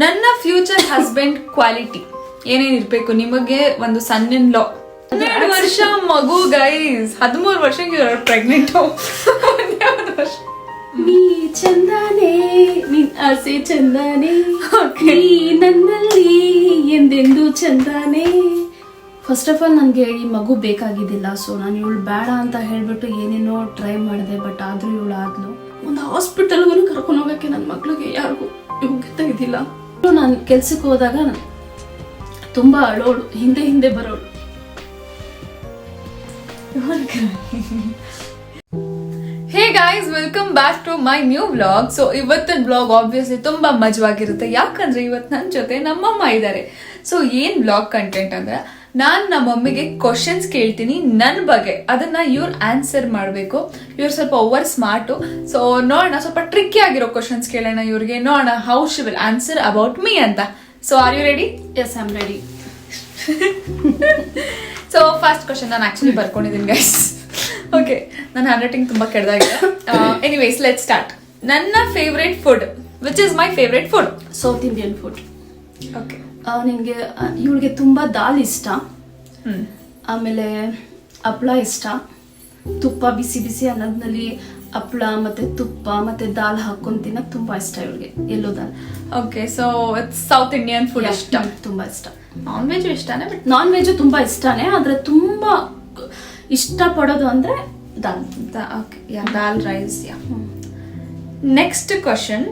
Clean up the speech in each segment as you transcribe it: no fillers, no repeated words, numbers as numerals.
ನನ್ನ future husband quality ಏನೇನಿರ್ಬೇಕು ನಿಮಗೆ? ಒಂದು ಸನ್ ಇನ್ ಲಾ, 12 ವರ್ಷ ಮಗು ಗೈಸ್, 13 ವರ್ಷಕ್ಕೆ ಪ್ರೆಗ್ನೆಂಟ್. ನೀ ಚಂದಾನೆ, ನಿನ್ ಆಸೆ ಚಂದಾನೆ, ನೀ ನನ್ನಲ್ಲಿ ಎಂದೆಂದು ಚಂದಾನೆ. ಫಸ್ಟ್ ಆಫ್ ಆಲ್ ನನಗೆ ಈ ಮಗು ಬೇಕಾಗಿದ್ದಿಲ್ಲ. ಸೊ ನಾನು ಇವಳು ಬೇಡ ಅಂತ ಹೇಳ್ಬಿಟ್ಟು ಏನೇನೋ ಟ್ರೈ ಮಾಡಿದೆ, ಬಟ್ ಆದ್ರೂ ಇವಳು ಆದ್ಲು. ಒಂದು ಹಾಸ್ಪಿಟಲ್ಗೂ ಕರ್ಕೊಂಡು ಹೋಗಕ್ಕೆ ನನ್ನ ಮಕ್ಳಿಗೆ ಯಾರಿಗೂ ಯೋಗ್ಯತೆ ಇದ್ದಿಲ್ಲ. ನಾನು ಕೆಲ್ಸಕ್ಕೆ ಹೋದಾಗ ತುಂಬಾ ಅಳೋಳು, ಹಿಂದೆ ಬರೋಳು. Hey guys, welcome back to my new vlog. So ಇವತ್ತಿನ ವ್ಲಾಗ್ ಆಬ್ವಿಯಸ್ಲಿ ತುಂಬಾ ಮಜವಾಗಿರುತ್ತೆ, ಯಾಕಂದ್ರೆ ಇವತ್ತು ನನ್ನ ಜೊತೆ ನಮ್ಮಮ್ಮ ಇದ್ದಾರೆ. ಸೊ ಏನ್ ವ್ಲಾಗ್ ಕಂಟೆಂಟ್ ಅಂದ್ರೆ, ನಾನ್ ನಮ್ಮ ಮಮ್ಮಿಗೆ ಕ್ವಶನ್ಸ್ ಕೇಳ್ತೀನಿ ನನ್ನ ಬಗ್ಗೆ, ಅದನ್ನ ಇವ್ರು ಆನ್ಸರ್ ಮಾಡಬೇಕು. ಇವ್ರು ಸ್ವಲ್ಪ ಓವರ್ ಸ್ಮಾರ್ಟು, ಸೊ ನೋಡೋಣ, ಸ್ವಲ್ಪ ಟ್ರಿಕ್ಕಿ ಆಗಿರೋ ಕ್ವಶನ್ಸ್ ಕೇಳೋಣ ಇವ್ರಿಗೆ, ನೋಡೋಣ how she will answer about me ಅಂತ. So are you ready? Yes, I am ready. So first question ನಾನು ಆಕ್ಚುಲಿ ಬರ್ಕೊಂಡಿದ್ದೀನಿ ಗೈಸ್. ಓಕೆ, ನನ್ನ ಹ್ಯಾಂಡ್ ರೈಟಿಂಗ್ ತುಂಬಾ ಕೆಟ್ಟದಾಗಿದೆ. Anyways let start. ನನ್ನ favourite food, which is my favourite food? South Indian food. Okay, ನಿನ್ಗೆ ಇವಳಿಗೆ ತುಂಬಾ ದಾಲ್ ಇಷ್ಟ, ಆಮೇಲೆ ಹಪ್ಳ ಇಷ್ಟ. ತುಪ್ಪ ಬಿಸಿ ಬಿಸಿ ಅನ್ನೋದ್ನಲ್ಲಿ ಹಪ್ಳ ಮತ್ತೆ ತುಪ್ಪ ಮತ್ತೆ ದಾಲ್ ಹಾಕೊಂಡ್ ತಿನ್ನಕ್ ತುಂಬಾ ಇಷ್ಟ ಇವಳಿಗೆ, ಎಲ್ಲೋ ದಾಲ್. Okay, so it's South Indian food ಇಷ್ಟ, ತುಂಬಾ ಇಷ್ಟ. ನಾನ್ ವೆಜ್ ಇಷ್ಟನೇ, ಬಟ್ ನಾನ್ ವೆಜ್ ತುಂಬಾ ಇಷ್ಟನೇ, ಆದ್ರೆ ತುಂಬಾ ಇಷ್ಟ ಪಡೋದು ಅಂದ್ರೆ ದಾಲ್. Okay, yeah, dal rice. Yeah, next question.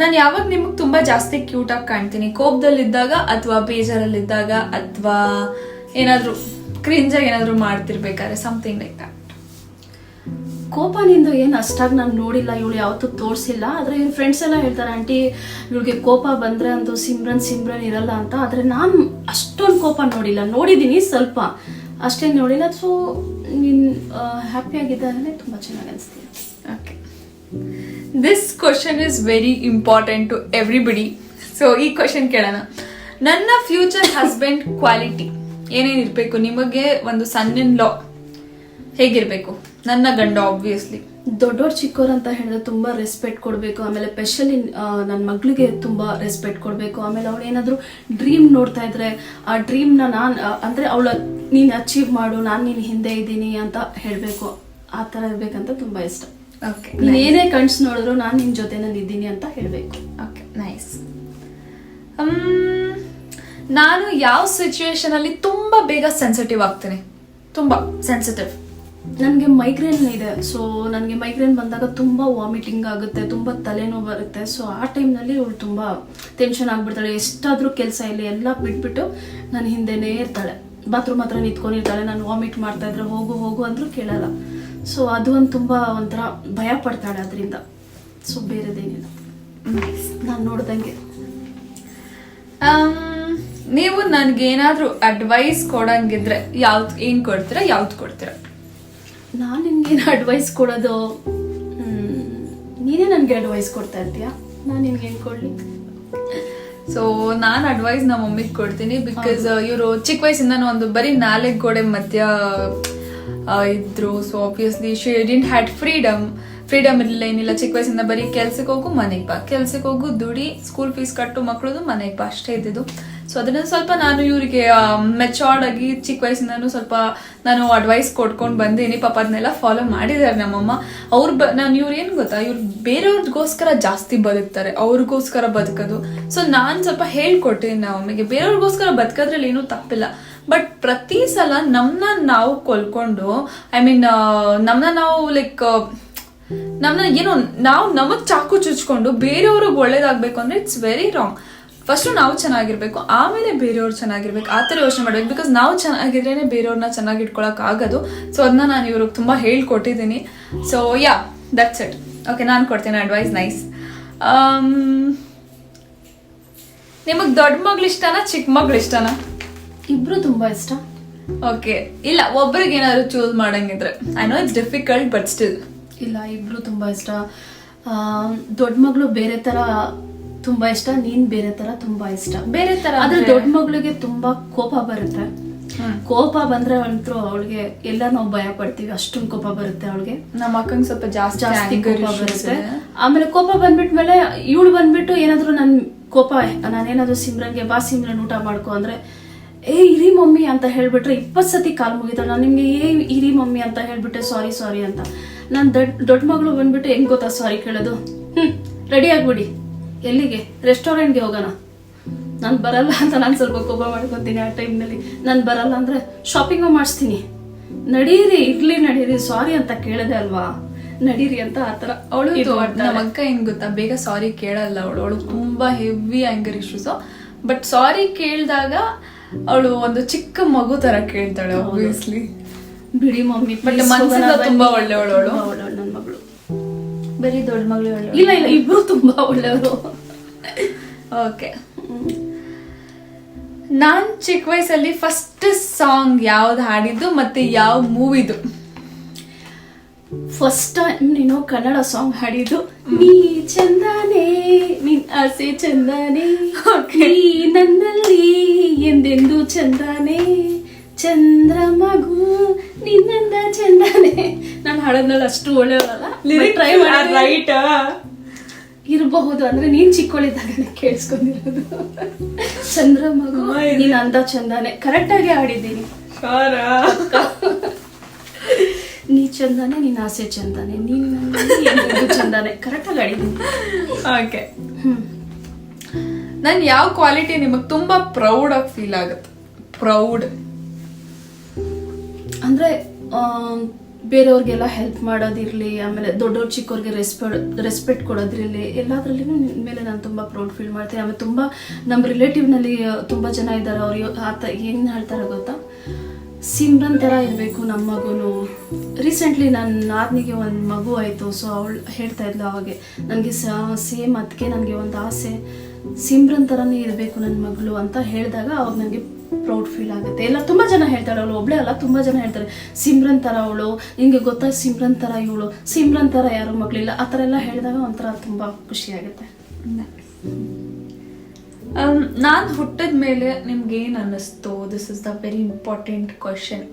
ನಾನು ಯಾವಾಗ ನಿಮಗೆ ತುಂಬಾ ಜಾಸ್ತಿ ಕ್ಯೂಟ್ ಆಗಿ ಕಾಣ್ತೀನಿ? ಕೋಪದಲ್ಲಿದ್ದಾಗ, ಅಥವಾ ಬೇಜಾರಲ್ಲಿದ್ದಾಗ, ಅಥವಾ ಏನಾದ್ರು ಕ್ರಿಂಜ್ ಆಗಿ ಏನಾದ್ರು ಮಾಡ್ತಿರ್ಬೇಕಾದ್ರೆ, ಸಮಥಿಂಗ್ ಲೈಕ್ ದಟ್. ಕೋಪನಿಂದ ಏನು ಅಷ್ಟಾಗಿ ನಾನು ನೋಡಿಲ್ಲ, ಇವಳು ಯಾವತ್ತೂ ತೋರಿಸಿಲ್ಲ. ಆದ್ರೆ ಇವ್ರ ಫ್ರೆಂಡ್ಸ್ ಎಲ್ಲ ಹೇಳ್ತಾರೆ, ಆಂಟಿ ಇವಳಿಗೆ ಕೋಪ ಬಂದ್ರೆ ಅಂತೂ ಸಿಮ್ರನ್ ಇರಲ್ಲ ಅಂತ. ಆದ್ರೆ ನಾನು ಅಷ್ಟೊಂದು ಕೋಪ ನೋಡಿಲ್ಲ, ನೋಡಿದೀನಿ ಸ್ವಲ್ಪ ಅಷ್ಟೇ, ನೋಡಿಲ್ಲ. ಸೊ ನೀನ್ ಹ್ಯಾಪಿ ಆಗಿದ್ದಾನೆ, ತುಂಬಾ ಚೆನ್ನಾಗಿ ಅನಿಸ್ತೀನಿ. Okay, this question is very important to everybody. So ಈ ಕ್ವಶನ್ ಕೇಳೋಣ. ನನ್ನ ಫ್ಯೂಚರ್ ಹಸ್ಬೆಂಡ್ ಕ್ವಾಲಿಟಿ ಏನೇನಿರ್ಬೇಕು ನಿಮಗೆ? ಒಂದು ಸನ್ ಇನ್ ಲಾ ಹೇಗಿರ್ಬೇಕು? ನನ್ನ ಗಂಡ ಆಬ್ವಿಯಸ್ಲಿ ದೊಡ್ಡವ್ರು ಚಿಕ್ಕವ್ರು ಅಂತ ಹೇಳಿದ್ರೆ ತುಂಬಾ ರೆಸ್ಪೆಕ್ಟ್ ಕೊಡ್ಬೇಕು. ಆಮೇಲೆ ಸ್ಪೆಷಲಿ ನನ್ನ ಮಗಳಿಗೆ ತುಂಬಾ ರೆಸ್ಪೆಕ್ಟ್ ಕೊಡ್ಬೇಕು. ಆಮೇಲೆ ಅವಳು ಏನಾದ್ರು ಡ್ರೀಮ್ ನೋಡ್ತಾ ಇದ್ರೆ ಆ ಡ್ರೀಮ್ ನಾನ್ ಅಂದ್ರೆ ಅವಳ ನೀನ್ ಅಚೀವ್ ಮಾಡು, ನಾನ್ ನೀನ್ ಹಿಂದೆ ಇದ್ದೀನಿ ಅಂತ ಹೇಳ್ಬೇಕು. ಆ ತರ ಇರ್ಬೇಕಂತ ತುಂಬಾ ಇಷ್ಟ. ಓಕೆ, ನೀನ್ ಏನೇ ಕನ್ಸ್ ನೋಡಿದ್ರು ನಾನ್ ನಿನ್ ಜೊತೆ ಇದ್ದೀನಿ ಅಂತ ಹೇಳ್ಬೇಕು. Okay, nice. ನಾನು ಯಾವ ಸಿಚುವೇಶನ್ ಅಲ್ಲಿ ತುಂಬಾ ಬೇಗ ಸೆನ್ಸಿಟಿವ್ ಆಗ್ತೀನಿ? ತುಂಬಾ ಸೆನ್ಸಿಟಿವ್. ನನಗೆ ಮೈಗ್ರೇನ್ ಇದೆ. ಸೊ ನನಗೆ ಮೈಗ್ರೇನ್ ಬಂದಾಗ ತುಂಬಾ ವಾಮಿಟಿಂಗ್ ಆಗುತ್ತೆ, ತುಂಬಾ ತಲೆನೋವು ಬರುತ್ತೆ. ಸೊ ಆ ಟೈಮ್ನಲ್ಲಿ ಇವಳು ತುಂಬಾ ಟೆನ್ಷನ್ ಆಗ್ಬಿಡ್ತಾಳೆ. ಎಷ್ಟಾದ್ರೂ ಕೆಲಸ ಇಲ್ಲಿ ಎಲ್ಲ ಬಿಟ್ಬಿಟ್ಟು ನನ್ನ ಹಿಂದೆನೇ ಇರ್ತಾಳೆ, ಬಾತ್ರೂಮ್ ಹತ್ರ ನಿಂತ್ಕೊಂಡಿರ್ತಾಳೆ. ನಾನು ವಾಮಿಟ್ ಮಾಡ್ತಾ ಇದ್ರೆ ಹೋಗು ಅಂದ್ರೂ ಕೇಳಲ್ಲ. ಸೊ ಅದು ಒಂದು ತುಂಬಾ ಒಂಥರ ಭಯ ಪಡ್ತಾಳೆ ಅದರಿಂದ. ಸೊ ಬೇರೆದೇನಿಲ್ಲ, ನಾನು ನೋಡ್ದಂಗೆ. ನೀವು ನನ್ಗೇನಾದ್ರೂ ಅಡ್ವೈಸ್ ಕೊಡಂಗಿದ್ರೆ ಏನ್ ಕೊಡ್ತೀರಾ, ಯಾವ್ದು ಕೊಡ್ತೀರಾ? ನಾನು ನಿನ್ಗೇನು ಅಡ್ವೈಸ್ ಕೊಡೋದು? ನೀನೇ ನನಗೆ ಅಡ್ವೈಸ್ ಕೊಡ್ತಾ ಇರ್ತೀಯಾ, ನಾನು ನಿನ್ಗೇನು ಕೊಡ್ಲಿ? ಸೊ ನಾನು ಅಡ್ವೈಸ್ ನಮ್ಮ ಮಮ್ಮಿಗೆ ಕೊಡ್ತೀನಿ. ಬಿಕಾಸ್ ಇವರು ಚಿಕ್ಕ ವಯಸ್ಸಿಂದ ಒಂದು ಬರೀ 4 ಗೋಡೆ ಮಧ್ಯ ಇದ್ರು. So obviously she didn't had freedom ಇರಲಿಲ್ಲ, ಏನಿಲ್ಲ. ಚಿಕ್ಕ ವಯಸ್ಸಿಂದ ಬರೀ ಕೆಲ್ಸಕ್ಕೆ ಹೋಗು, ಮನೆಗೆ ಬಾ, ಕೆಲ್ಸಕ್ಕೆ ಹೋಗು, ದುಡಿ, ಸ್ಕೂಲ್ ಫೀಸ್ ಕಟ್ಟು, ಮಕ್ಕಳದು, ಮನೆಗೆ ಬಾ, ಅಷ್ಟೇ ಇದ್ದಿದ್ದು. ಸೊ ಅದನ್ನ ಸ್ವಲ್ಪ ನಾನು ಇವರಿಗೆ ಮೆಚೋರ್ಡ್ ಆಗಿ ಚಿಕ್ಕ ವಯಸ್ಸಿಂದನೂ ಸ್ವಲ್ಪ ನಾನು ಅಡ್ವೈಸ್ ಕೊಡ್ಕೊಂಡು ಬಂದೀನಿ. ಪಾಪ ಅದನ್ನೆಲ್ಲ ಫಾಲೋ ಮಾಡಿದ್ದಾರೆ ನಮ್ಮಮ್ಮ. ನಾನು ಇವ್ರು ಏನ್ ಗೊತ್ತಾ, ಇವ್ರು ಬೇರೆಯವ್ರಿಗೋಸ್ಕರ ಜಾಸ್ತಿ ಬದುಕ್ತಾರೆ, ಅವ್ರಿಗೋಸ್ಕರ ಬದುಕೋದು. ಸೊ ನಾನ್ ಸ್ವಲ್ಪ ಹೇಳ್ಕೊಟ್ಟಿದ್ದೀನಿ ನಮ್ಮಮ್ಮಿಗೆ, ಬೇರೆಯವ್ರಿಗೋಸ್ಕರ ಬದುಕೋದ್ರಲ್ಲಿ ಏನೂ ತಪ್ಪಿಲ್ಲ. ಬಟ್ ಪ್ರತಿ ಸಲ ನಮ್ಮನ್ನ ನಾವು ಕೊಲ್ಕೊಂಡು, ಐ ಮೀನ್ ನಮ್ಮನ್ನ ನಾವು ಲೈಕ್ ಏನೋ ನಾವು ನಮಗ್ ಚಾಕು ಚುಚ್ಕೊಂಡು ಬೇರೆಯವ್ರಿಗೆ ಒಳ್ಳೇದಾಗ್ಬೇಕು ಅಂದ್ರೆ ಇಟ್ಸ್ ವೆರಿ ರಾಂಗ್. ಫಸ್ಟ್ ನಾವು ಚೆನ್ನಾಗಿರ್ಬೇಕು, ಆಮೇಲೆ ಬೇರೆಯವ್ರು ಚೆನ್ನಾಗಿರ್ಬೇಕು, ಆ ಥರ ಯೋಚನೆ ಮಾಡ್ಬೇಕು. ಬಿಕಾಸ್ ನಾವು ಚೆನ್ನಾಗಿದ್ರೇನೆ ಬೇರೆಯವ್ರನ್ನ ಚೆನ್ನಾಗಿ ಇಟ್ಕೊಳಕ್ ಆಗೋದು. ಸೊ ಅದನ್ನ ನಾನು ಇವ್ರಿಗೆ ತುಂಬಾ ಹೇಳ್ಕೊಟ್ಟಿದ್ದೀನಿ. So yeah, that's it. Okay, ನಾನು ಕೊಡ್ತೀನಿ ಅಡ್ವೈಸ್. ನೈಸ್. ನಿಮಗ್ ದೊಡ್ಡ ಮಗ್ಳು ಇಷ್ಟನಾ, ಚಿಕ್ಕ ಮಗ್ಳು ಇಷ್ಟನಾ? ಇಬ್ರು ತುಂಬಾ ಇಷ್ಟ. ಓಕೆ, ಇಲ್ಲ ಒಬ್ಬರಿಗೆ ಏನಾದ್ರು ಚೂಸ್ ಮಾಡಂಗಿದ್ರೆ? I know it's difficult, but still. ಇಲ್ಲ, ಇಬ್ರು ತುಂಬಾ ಇಷ್ಟ. ದೊಡ್ಡ ಮಗಳು ಬೇರೆ ತರ ತುಂಬಾ ಇಷ್ಟ, ನೀನ್ ಬೇರೆ ತರ ತುಂಬಾ ಇಷ್ಟ. ಬೇರೆ ತರ ಆದ್ರೆ ದೊಡ್ಡ ಮಗಳಿಗೆ ತುಂಬಾ ಕೋಪ ಬರುತ್ತೆ. ಕೋಪ ಬಂದ್ರೆ ಅಂತೂ ಅವಳಿಗೆ ಎಲ್ಲ ನಾವು ಭಯ ಪಡ್ತೀವಿ, ಅಷ್ಟೊಂದು ಕೋಪ ಬರುತ್ತೆ ಅವಳಿಗೆ. ನಮ್ಮ ಅಕ್ಕಂಗೆ ಸ್ವಲ್ಪ ಜಾಸ್ತಿ ಕೋಪ ಬರುತ್ತೆ. ಆಮೇಲೆ ಕೋಪ ಬಂದ್ಬಿಟ್ಮೇಲೆ ಇವಳು ಬಂದ್ಬಿಟ್ಟು ಏನಾದ್ರು ನನ್ ಕೋಪ ನಾನೇನಾದ್ರು ಸಿಮ್ರನ್ಗೆ ಬಾ ಸಿಮ್ರನ್ ಊಟ ಮಾಡ್ಕೊ ಅಂದ್ರೆ ಇರಿ ಮಮ್ಮಿ ಅಂತ ಹೇಳ್ಬಿಟ್ರೆ 20 ಸತಿ ಕಾಲ್ ಮುಗಿತಾಳೆ. ನಾನು ನಿಮ್ಗೆ ಇರಿ ಮಮ್ಮಿ ಅಂತ ಹೇಳ್ಬಿಟ್ಟೆ ಸಾರಿ ಅಂತ. ನನ್ ದೊಡ್ಡ ಮಗಳು ಬಂದ್ಬಿಟ್ಟು ಹೆಂಗ್ ಗೊತ್ತಾ ಸಾರಿ ಕೇಳೋದು, ರೆಡಿ ಆಗ್ಬಿಡಿ, ಎಲ್ಲಿಗೆ, ರೆಸ್ಟೋರೆಂಟ್ಗೆ ಹೋಗೋಣ, ನಾನು ಬರಲ್ಲ ಅಂತ ನಾನು ಸ್ವಲ್ಪ ಕೋಪ ಮಾಡ್ಕೊತೀನಿ ಆ ಟೈಮ್ನಲ್ಲಿ. ನಾನು ಬರಲ್ಲ ಅಂದ್ರೆ ಶಾಪಿಂಗು ಮಾಡಿಸ್ತೀನಿ, ನಡೀರಿ ಸಾರಿ ಅಂತ ಕೇಳದೆ ಅಲ್ವಾ, ನಡೀರಿ ಅಂತ ಆತರ ಅವಳು. ನಮ್ಮ ಅಕ್ಕ ಹೆಂಗ್ ಗೊತ್ತಾ, ಬೇಗ ಸಾರಿ ಕೇಳಲ್ಲ ಅವಳು ತುಂಬಾ ಹೆವಿ ಆಂಗರ್ ಇಶ್ಯೂಸ್. ಬಟ್ ಸಾರಿ ಕೇಳಿದಾಗ ಅವಳು ಒಂದು ಚಿಕ್ಕ ಮಗು ತರ ಕೇಳ್ತಾಳೆ ಆಬ್ವಿಯಸ್ಲಿ. ಬಿಡಿ ಮಮ್ಮಿ, ಬಟ್ ಮನಸ್ಸಿಂದ ತುಂಬಾ ಒಳ್ಳೆಯವಳು ಅವಳು. ನನ್ನ ಮಗಳು ಬರೀ ದೊಡ್ಡ ಮಗಳು ಇಲ್ಲ, ಇಬ್ರು ತುಂಬಾ ಒಳ್ಳೆಯವರು. ಓಕೆ, ನಾನ್ ಚಿಕ್ಕ ವಯಸ್ಸಲ್ಲಿ ಫಸ್ಟ್ ಸಾಂಗ್ ಯಾವ್ದು ಹಾಡಿದ್ದು ಮತ್ತೆ ಯಾವ ಮೂವಿದು? ಫಸ್ಟ್ ಟೈಮ್ ನೀನು ಕನ್ನಡ ಸಾಂಗ್ ಹಾಡಿದ್ದು ನೀ ಚಂದಾನೆ ನಿನ್ ಆಸೆ ಚಂದಾನೆ, ನೀ ನನ್ನಲ್ಲಿ ಎಂದೆಂದು ಚಂದಾನೆ, ಚಂದ್ರ ಮಗು ನಿನ್ನಂದ ಚಂದಾನೆ. ನಾನು ಹಾಡೋದ್ನಲ್ಲಿ ಅಷ್ಟು ಒಳ್ಳೆಯವಲ್ಲ, ಟ್ರೈ ಮಾಡಿ ರೈಟ್ ಇರಬಹುದು. ಅಂದ್ರೆ ನೀನ್ ಚಿಕ್ಕವಳಿದ್ದಾಗ ಕೇಳಿಸ್ಕೊಂಡಿರೋದು. ಚಂದ್ರ ಮಗು ನೀನ್ ಅಂದ ಚಂದಾನೆ ಕರೆಕ್ಟ್ ಆಗಿ ಹಾಡಿದ್ದೀನಿ. ನೀ ಚಂದಾನೆ ನೀನ್ ಆಸೆ ಚಂದಾನೆ, ನೀನ್ ಚಂದಾನೆ ಕರೆಕ್ಟ್ ಆಗಿ ಹಾಡಿದ್ದೀನಿ. ಓಕೆ, ನನ್ ಯಾವ ಕ್ವಾಲಿಟಿ ನಿಮಗ್ ತುಂಬಾ ಪ್ರೌಡ್ ಆಗಿ ಫೀಲ್ ಆಗುತ್ತೆ? ಪ್ರೌಡ್ ಅಂದ್ರೆ ಬೇರೆಯವ್ರಿಗೆಲ್ಲ ಹೆಲ್ಪ್ ಮಾಡೋದಿರ್ಲಿ, ಆಮೇಲೆ ದೊಡ್ಡವ್ರು ಚಿಕ್ಕವ್ರಿಗೆ ರೆಸ್ಪೆಕ್ಟ್ ಕೊಡೋದ್ರಲ್ಲಿ, ಎಲ್ಲದ್ರಲ್ಲಿ ನಿನ್ ಮೇಲೆ ನಾನು ತುಂಬಾ ಪ್ರೌಡ್ ಫೀಲ್ ಮಾಡ್ತೀನಿ. ಆಮೇಲೆ ತುಂಬಾ ನಮ್ಮ ರಿಲೇಟಿವ್ನಲ್ಲಿ ತುಂಬಾ ಜನ ಇದ್ದಾರೆ, ಅವ್ರು ಏನ್ ಹೇಳ್ತಾರೆ ಗೊತ್ತಾ, ಸಿಮ್ರನ್ ತರ ಇರ್ಬೇಕು ನಮ್ಮ ಮಗುನು. ರೀಸೆಂಟ್ಲಿ ನನ್ನ ನಾದ್ನಿಗೆ ಒಂದು ಮಗು ಆಯ್ತು. ಸೊ ಅವಳು ಹೇಳ್ತಾ ಇದ್ಲು ಅವಾಗೆ, ನನಗೆ ಸೇಮ್ ಅದಕ್ಕೆ ನನಗೆ ಒಂದು ಆಸೆ, ಸಿಮ್ರನ್ ತರಾನೇ ಇರಬೇಕು ನನ್ನ ಮಗಳು ಅಂತ ಹೇಳಿದಾಗ ಅವಾಗ ನನಗೆ ಪ್ರೌಡ್ ಫೀಲ್ ಆಗುತ್ತೆ. ಎಲ್ಲ ತುಂಬಾ ಜನ ಹೇಳ್ತಾಳೆ, ಅವಳು ಒಬ್ಳೆ ಅಲ್ಲ, ತುಂಬಾ ಜನ ಹೇಳ್ತಾರೆ ಸಿಮ್ರನ್ ತರ ಅವಳು, ನಿಂಗೆ ಗೊತ್ತಾ ಸಿಮ್ರನ್ ತರ ಇವಳು, ಸಿಮ್ರನ್ ತರ ಯಾರು ಮಗಳಿಲ್ಲ, ಆ ಥರ ಎಲ್ಲ ಹೇಳಿದಾಗ ಒಂಥರ ತುಂಬಾ ಖುಷಿ ಆಗುತ್ತೆ. ನಾನ್ ಹುಟ್ಟಿದ ಮೇಲೆ ನಿಮ್ಗೆ ಏನ್ ಅನ್ನಿಸ್ತು? This is the very important question.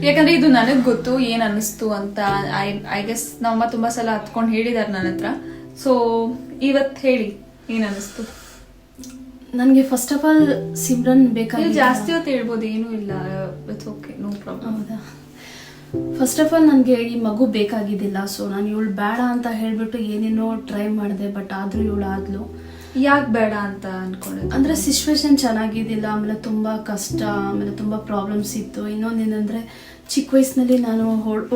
ಯಾಕಂದ್ರೆ ಇದು ನನಗ್ ಗೊತ್ತು ಏನ್ ಅನ್ನಿಸ್ತು ಅಂತ. ಐ ಗೆಸ್ ನಮ್ಮ ತುಂಬಾ ಸಲ ಹತ್ಕೊಂಡು ಹೇಳಿದಾರೆ ನನ್ನ ಹತ್ರ. ಸೊ ಇವತ್ ಹೇಳಿ, ಏನ್ ಅನ್ನಿಸ್ತು? ನನಗೆ ಫಸ್ಟ್ ಆಫ್ ಆಲ್ ಸಿಮ್ರನ್ ಬೇಕಾಗಿಲ್ಲ. ಜಾಸ್ತಿ ಹೊತ್ತು ಹೇಳ್ಬೋದು, ಏನೂ ಇಲ್ಲ, ಇಟ್ಸ್ ಓಕೆ, ನೋ ಪ್ರಾಬ್ಲಮ್. ಹೌದಾ? ಫಸ್ಟ್ ಆಫ್ ಆಲ್ ನನಗೆ ಈ ಮಗು ಬೇಕಾಗಿದ್ದಿಲ್ಲ. ಸೊ ನಾನು ಇವಳು ಬೇಡ ಅಂತ ಹೇಳ್ಬಿಟ್ಟು ಏನೇನೋ ಟ್ರೈ ಮಾಡಿದೆ, ಬಟ್ ಆದ್ರೂ ಇವಳು ಆದ್ಲು. ಯಾಕೆ ಬೇಡ ಅಂತ ಅನ್ಕೊಂಡಿದ್ದೆ ಅಂದ್ರೆ ಸಿಚುವೇಶನ್ ಚೆನ್ನಾಗಿದ್ದಿಲ್ಲ, ಆಮೇಲೆ ತುಂಬಾ ಕಷ್ಟ, ಆಮೇಲೆ ತುಂಬಾ ಪ್ರಾಬ್ಲಮ್ಸ್ ಇತ್ತು. ಇನ್ನೊಂದೇನಂದ್ರೆ ಚಿಕ್ಕ ವಯಸ್ಸಿನಲ್ಲಿ ನಾನು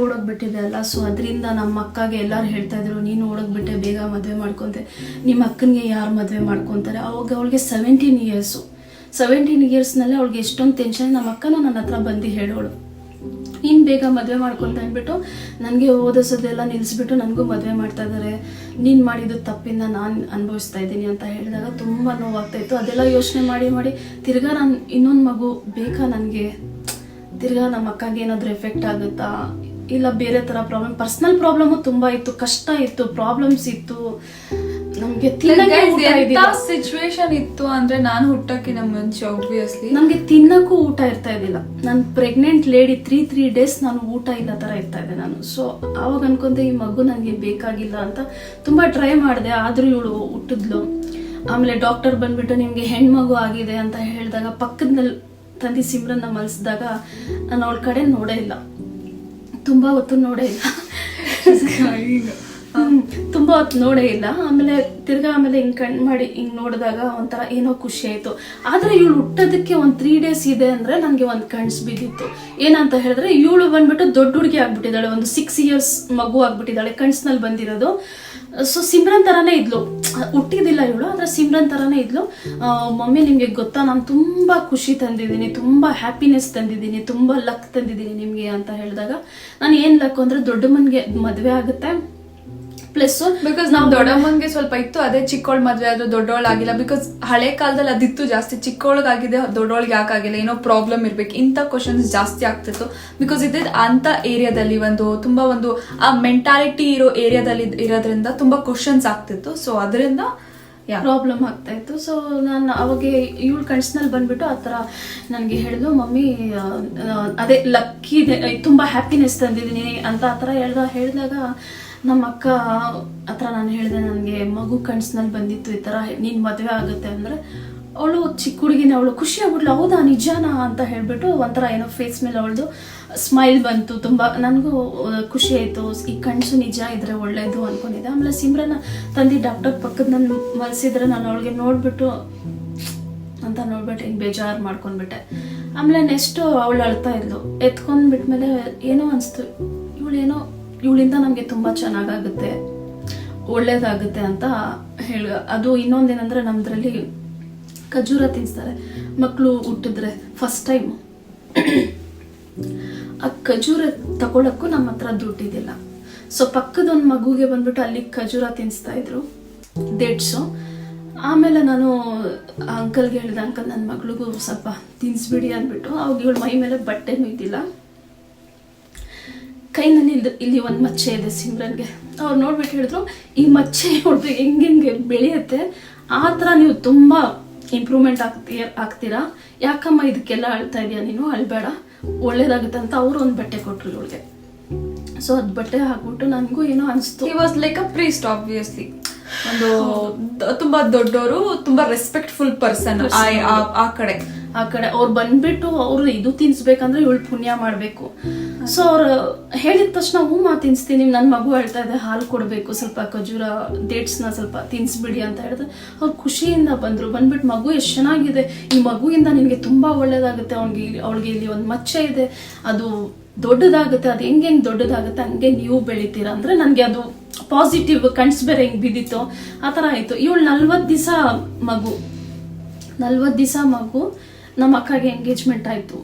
ಓಡೋಗ್ಬಿಟ್ಟಿದ್ದೆ ಅಲ್ಲ. ಸೊ ಅದರಿಂದ ನಮ್ಮ ಅಕ್ಕಗೆ ಎಲ್ಲರೂ ಹೇಳ್ತಾ ಇದ್ರು, ನೀನು ಓಡೋಗ್ಬಿಟ್ಟೆ, ಬೇಗ ಮದುವೆ ಮಾಡ್ಕೊಂತೆ, ನಿಮ್ಮ ಅಕ್ಕನಿಗೆ ಯಾರು ಮದುವೆ ಮಾಡ್ಕೊತಾರೆ? ಅವಾಗ ಅವಳಿಗೆ 17 ಇಯರ್ಸು. 17 ಇಯರ್ಸ್ನಲ್ಲಿ ಅವಳಿಗೆ ಎಷ್ಟೊಂದು ಟೆನ್ಷನ್. ನಮ್ಮ ಅಕ್ಕನೂ ನನ್ನ ಹತ್ರ ಬಂದು ಹೇಳೋಳು, ನೀನು ಬೇಗ ಮದುವೆ ಮಾಡ್ಕೊಂತ ಅಂದ್ಬಿಟ್ಟು ನನಗೆ ಓದಿಸೋದೆಲ್ಲ ನಿಲ್ಲಿಸ್ಬಿಟ್ಟು ನನಗೂ ಮದುವೆ ಮಾಡ್ತಾ ಇದ್ದಾರೆ, ನೀನು ಮಾಡಿದ್ದು ತಪ್ಪಿಂದ ನಾನು ಅನುಭವಿಸ್ತಾ ಇದ್ದೀನಿ ಅಂತ ಹೇಳಿದಾಗ ತುಂಬ ನೋವಾಗ್ತಾಯಿತ್ತು. ಅದೆಲ್ಲ ಯೋಚನೆ ಮಾಡಿ ತಿರ್ಗಾ ನಾನು ಇನ್ನೊಂದು ಮಗು ಬೇಕಾ ನನಗೆ, ತಿರ್ಗಾ ನಮ್ಮ ಅಕ್ಕಗೆ ಏನಾದರೂ ಎಫೆಕ್ಟ್ ಆಗುತ್ತಾ, ಇಲ್ಲ ಬೇರೆ ಥರ ಪ್ರಾಬ್ಲಮ್, ಪರ್ಸ್ನಲ್ ಪ್ರಾಬ್ಲಮ್ಮು ತುಂಬ ಇತ್ತು, ಕಷ್ಟ ಇತ್ತು, ಪ್ರಾಬ್ಲಮ್ಸ್ ಇತ್ತು. ನಮ್ಗೆ ಸಿಚುವೇಶನ್ ಇತ್ತು ಅಂದ್ರೆ ನಾನು ಹುಟ್ಟಕ್ಕಿಂತ ಮುಂಚೆ ಆಬ್ವಿಯಸ್ಲಿ ನಮ್ಗೆ ತಿನ್ನಕ್ಕೂ ಊಟ ಇರ್ತಾ ಇದ್ದಿಲ್ಲ. ನಾನು ಪ್ರೆಗ್ನೆಂಟ್ ಲೇಡಿ 3 ಡೇಸ್ ನಾನು ಊಟ ಇಲ್ಲ ತರ ಇರ್ತಾ ಇದ್ದೆ ನಾನು. ಸೊ ಅವಾಗ ಅನ್ಕೊಂಡೆ ಈ ಮಗು ನನಗೆ ಬೇಕಾಗಿಲ್ಲ ಅಂತ ತುಂಬಾ ಟ್ರೈ ಮಾಡಿದೆ, ಆದ್ರೂ ಇವಳು ಹುಟ್ಟಿದ್ಲು. ಆಮೇಲೆ ಡಾಕ್ಟರ್ ಬಂದ್ಬಿಟ್ಟು ನಿಮ್ಗೆ ಹೆಣ್ಮಗು ಆಗಿದೆ ಅಂತ ಹೇಳಿದಾಗ ಪಕ್ಕದಲ್ಲಿ ತಂದಿ ಸಿಮ್ರನ್ನ ಮಲ್ಸಿದಾಗ ನಾನು ಅವಳ ಕಡೆ ನೋಡೇ ಇಲ್ಲ, ತುಂಬಾ ಹೊತ್ತು ನೋಡೇ ಇಲ್ಲ, ತುಂಬಾ ಹೊತ್ತು ನೋಡೇ ಇಲ್ಲ. ಆಮೇಲೆ ತಿರ್ಗಾ ಹಿಂಗ್ ಕಣ್ ಮಾಡಿ ಹಿಂಗ್ ನೋಡಿದಾಗ ಒಂಥರ ಏನೋ ಖುಷಿ ಆಯ್ತು. ಆದ್ರೆ ಇವಳು ಹುಟ್ಟೋದಕ್ಕೆ 3 ಡೇಸ್ ಇದೆ ಅಂದ್ರೆ ನನ್ಗೆ ಒಂದ್ ಕಣ್ಸ್ ಬಿದ್ದಿತ್ತು. ಏನಂತ ಹೇಳಿದ್ರೆ ಇವಳು ಬಂದ್ಬಿಟ್ಟು ದೊಡ್ಡ ಹುಡುಗಿ ಆಗ್ಬಿಟ್ಟಿದ್ದಾಳೆ, ಒಂದು 6 ಇಯರ್ಸ್ ಮಗು ಆಗ್ಬಿಟ್ಟಿದ್ದಾಳೆ, ಕಣ್ಸ್ನಲ್ಲಿ ಬಂದಿರೋದು. ಸೊ ಸಿಮ್ರನ್ ತರಾನೇ ಇದ್ಲು, ಹುಟ್ಟಿದಿಲ್ಲ ಇವಳು, ಆದ್ರೆ ಸಿಮ್ರನ್ ತರಾನೇ ಇದ್ಲು. ಮಮ್ಮಿ ನಿಮ್ಗೆ ಗೊತ್ತಾ, ನಾನು ತುಂಬಾ ಖುಷಿ ತಂದಿದ್ದೀನಿ, ತುಂಬಾ ಹ್ಯಾಪಿನೆಸ್ ತಂದಿದ್ದೀನಿ, ತುಂಬಾ ಲಕ್ ತಂದಿದ್ದೀನಿ ನಿಮ್ಗೆ ಅಂತ ಹೇಳಿದಾಗ ನಾನು ಏನ್ ಲಕ್ ಅಂದ್ರೆ ದೊಡ್ಡಮ್ಮನ್ಗೆ ಮದ್ವೆ ಆಗುತ್ತೆ, ಪ್ಲಸ್ ಬಿಕಾಸ್ ನಾವು ದೊಡ್ಡಮ್ಮಂಗೆ ಸ್ವಲ್ಪ ಇತ್ತು, ಅದೇ ಚಿಕ್ಕವಳ ಮದ್ವೆ ಆದ್ರೂ ದೊಡ್ಡವಳಾಗಿಲ್ಲ. ಬಿಕಾಸ್ ಹಳೆ ಕಾಲದಲ್ಲಿ ಅದಿತ್ತು ಜಾಸ್ತಿ, ಚಿಕ್ಕವಳಿಗಾಗಿದೆ ದೊಡ್ಡವಳಿಗೆ ಯಾಕಾಗಿಲ್ಲ, ಏನೋ ಪ್ರಾಬ್ಲಮ್ ಇರ್ಬೇಕು, ಇಂಥ ಕ್ವಶನ್ಸ್ ಜಾಸ್ತಿ ಆಗ್ತಿತ್ತು. ಬಿಕಾಸ್ ಇದೆ ಅಂತ ಏರಿಯಾದಲ್ಲಿ ತುಂಬಾ ಆ ಮೆಂಟಾಲಿಟಿ ಇರೋ ಏರಿಯಾದಲ್ಲಿ ಇರೋದ್ರಿಂದ ತುಂಬಾ ಕ್ವಶನ್ಸ್ ಆಗ್ತಿತ್ತು. ಸೊ ಅದರಿಂದ ಪ್ರಾಬ್ಲಮ್ ಆಗ್ತಾ ಇತ್ತು. ಸೊ ನಾನು ಅವಾಗ ಇವಳು ಕನ್ಸ್ನಲ್ಲಿ ಬಂದ್ಬಿಟ್ಟು ಆ ಥರ ನನಗೆ ಹೇಳಿದ್ಲು, ಮಮ್ಮಿ ಅದೇ ಲಕ್ಕಿ ಇದೆ, ತುಂಬ ಹ್ಯಾಪಿನೆಸ್ ತಂದಿದ್ದೀನಿ ಅಂತ ಆ ಥರ ಹೇಳಿದಾಗ ನಮ್ಮ ಅಕ್ಕ ಹತ್ರ ನಾನು ಹೇಳಿದೆ, ನನಗೆ ಮಗು ಕನ್ಸ್ನಲ್ಲಿ ಬಂದಿತ್ತು, ಈ ಥರ ನೀನು ಮದುವೆ ಆಗುತ್ತೆ ಅಂದರೆ ಅವಳು ಚಿಕ್ಕ ಹುಡುಗಿನ ಅವಳು ಖುಷಿ ಆಗ್ಬಿಟ್ಲು, ಹೌದಾ ನಿಜಾನಾ ಅಂತ ಹೇಳ್ಬಿಟ್ಟು ಒಂಥರ ಏನೋ ಫೇಸ್ ಮೇಲೆ ಅವಳದು ಸ್ಮೈಲ್ ಬಂತು. ತುಂಬ ನನಗೂ ಖುಷಿ ಆಯಿತು, ಈ ಕನಸು ನಿಜ ಇದ್ರೆ ಒಳ್ಳೇದು ಅನ್ಕೊಂಡಿದ್ದೆ. ಆಮೇಲೆ ಸಿಮ್ರನ್ನ ತಂದು ಡಾಕ್ಟರ್ ಪಕ್ಕದ ನನ್ನ ಮಲಸಿದ್ರೆ ನಾನು ಅವಳಿಗೆ ನೋಡ್ಬಿಟ್ಟು ಹಿಂಗೆ ಬೇಜಾರು ಮಾಡ್ಕೊಂಡ್ಬಿಟ್ಟೆ. ಆಮೇಲೆ ನೆಕ್ಸ್ಟು ಅವಳು ಅಳ್ತಾ ಇದ್ಲು, ಎತ್ಕೊಂಡ್ಬಿಟ್ಮೇಲೆ ಏನೋ ಅನಿಸ್ತು, ಇವಳಿಂದ ನಮಗೆ ತುಂಬ ಚೆನ್ನಾಗಾಗುತ್ತೆ, ಒಳ್ಳೇದಾಗುತ್ತೆ ಅಂತ ಹೇಳಿ. ಅದು ಇನ್ನೊಂದೇನಂದ್ರೆ ನಮ್ಮದ್ರಲ್ಲಿ ಖಜೂರ ತಿನ್ನಿಸ್ತಾರೆ ಮಕ್ಕಳು ಹುಟ್ಟಿದ್ರೆ ಫಸ್ಟ್ ಟೈಮ್. ಆ ಖಜೂರ ತಗೊಳಕ್ಕೂ ನಮ್ಮ ಹತ್ರ ದುಡ್ಡಿದ್ದಿಲ್ಲ. ಸೊ ಪಕ್ಕದೊಂದು ಮಗುಗೆ ಬಂದ್ಬಿಟ್ಟು ಅಲ್ಲಿ ಖಜೂರ ತಿನ್ನಿಸ್ತಾ ಇದ್ರು, ಡೇಟ್ಸು. ಆಮೇಲೆ ನಾನು ಆ ಅಂಕಲ್ಗೆ ಹೇಳಿದೆ, ಅಂಕಲ್ ನನ್ನ ಮಗಳಿಗೂ ಸ್ವಲ್ಪ ತಿನ್ನಿಸ್ಬಿಡಿ ಅಂದ್ಬಿಟ್ಟು. ಅವಾಗ ಇವಳು ಮೈ ಮೇಲೆ ಬಟ್ಟೆನೂ ಇದ್ದಿಲ್ಲ, ಕೈನಲ್ಲಿ ಇಲ್ಲಿ ಒಂದು ಮಚ್ಚೆ ಇದೆ ಸಿಮ್ರನ್ಗೆ. ಅವ್ರು ನೋಡ್ಬಿಟ್ಟು ಹೇಳಿದ್ರು, ಈ ಮಚ್ಚೆ ನೋಡ್ರಿ ಹೆಂಗೆ ಬೆಳೆಯುತ್ತೆ, ಆ ಥರ ನೀವು ತುಂಬ ಇಂಪ್ರೂವ್ಮೆಂಟ್ ಆಗ್ತೀರಾ, ಯಾಕಮ್ಮ ಇದಕ್ಕೆಲ್ಲ ಅಳ್ತಾ ಇದೆಯಾ ನೀನು, ಅಳ್ಬೇಡ, ಒಳ್ಳೇದಾಗುತ್ತೆ ಅಂತ ಅವರು ಒಂದು ಬಟ್ಟೆ ಕೊಟ್ಟರು ಇವಳಿಗೆ. ಸೊ ಅದು ಬಟ್ಟೆ ಹಾಕ್ಬಿಟ್ಟು ನನಗೂ ಏನೋ ಅನಿಸ್ತು. He was like a priest, obviously ಒಂದು ತುಂಬಾ ದೊಡ್ಡವರು, ತುಂಬಾ ರೆಸ್ಪೆಕ್ಟ್ಫುಲ್ ಪರ್ಸನ್. ಆ ಕಡೆ ಅವ್ರು ಬಂದ್ಬಿಟ್ಟು ಅವ್ರು ಇದು ತಿನ್ಸ್ಬೇಕಂದ್ರೆ ಇವಳು ಪುಣ್ಯ ಮಾಡ್ಬೇಕು. ಸೊ ಅವ್ರು ಹೇಳಿದ ತಕ್ಷಣ ತಿನ್ಸ್ತೀನಿ, ನನ್ನ ಮಗು ಹೇಳ್ತಾ ಇದೆ ಹಾಲು ಕೊಡ್ಬೇಕು, ಸ್ವಲ್ಪ ಖಜೂರ ಡೇಟ್ಸ್ನ ಸ್ವಲ್ಪ ತಿನ್ಸ್ಬಿಡಿ ಅಂತ ಹೇಳಿದ್ರೆ ಅವ್ರು ಖುಷಿಯಿಂದ ಬಂದ್ಬಿಟ್ಟು ಮಗು ಎಷ್ಟು ಚೆನ್ನಾಗಿದೆ, ಈ ಮಗುವಿಂದ ನಿನ್ಗೆ ತುಂಬಾ ಒಳ್ಳೇದಾಗುತ್ತೆ, ಅವಳಿಗೆ ಇಲ್ಲಿ ಒಂದು ಮಚ್ಚೆ ಇದೆ, ಅದು ದೊಡ್ಡದಾಗುತ್ತೆ, ಅದು ಹೆಂಗೆ ದೊಡ್ಡದಾಗುತ್ತೆ ಹಂಗೆ ನೀವು ಬೆಳಿತೀರಾ ಅಂದ್ರೆ ನನಗೆ ಅದು ಪಾಸಿಟಿವ್ ಕನ್ಸ್ ಬೇರೆ ಹೆಂಗ್ ಬಿದ್ದಿತ್ತು ಆ ಥರ ಆಯ್ತು. ಇವಳು 40 ದಿವಸ ಮಗು ನಮ್ಮ ಅಕ್ಕಗೆ ಎಂಗೇಜ್ಮೆಂಟ್ ಆಯ್ತು.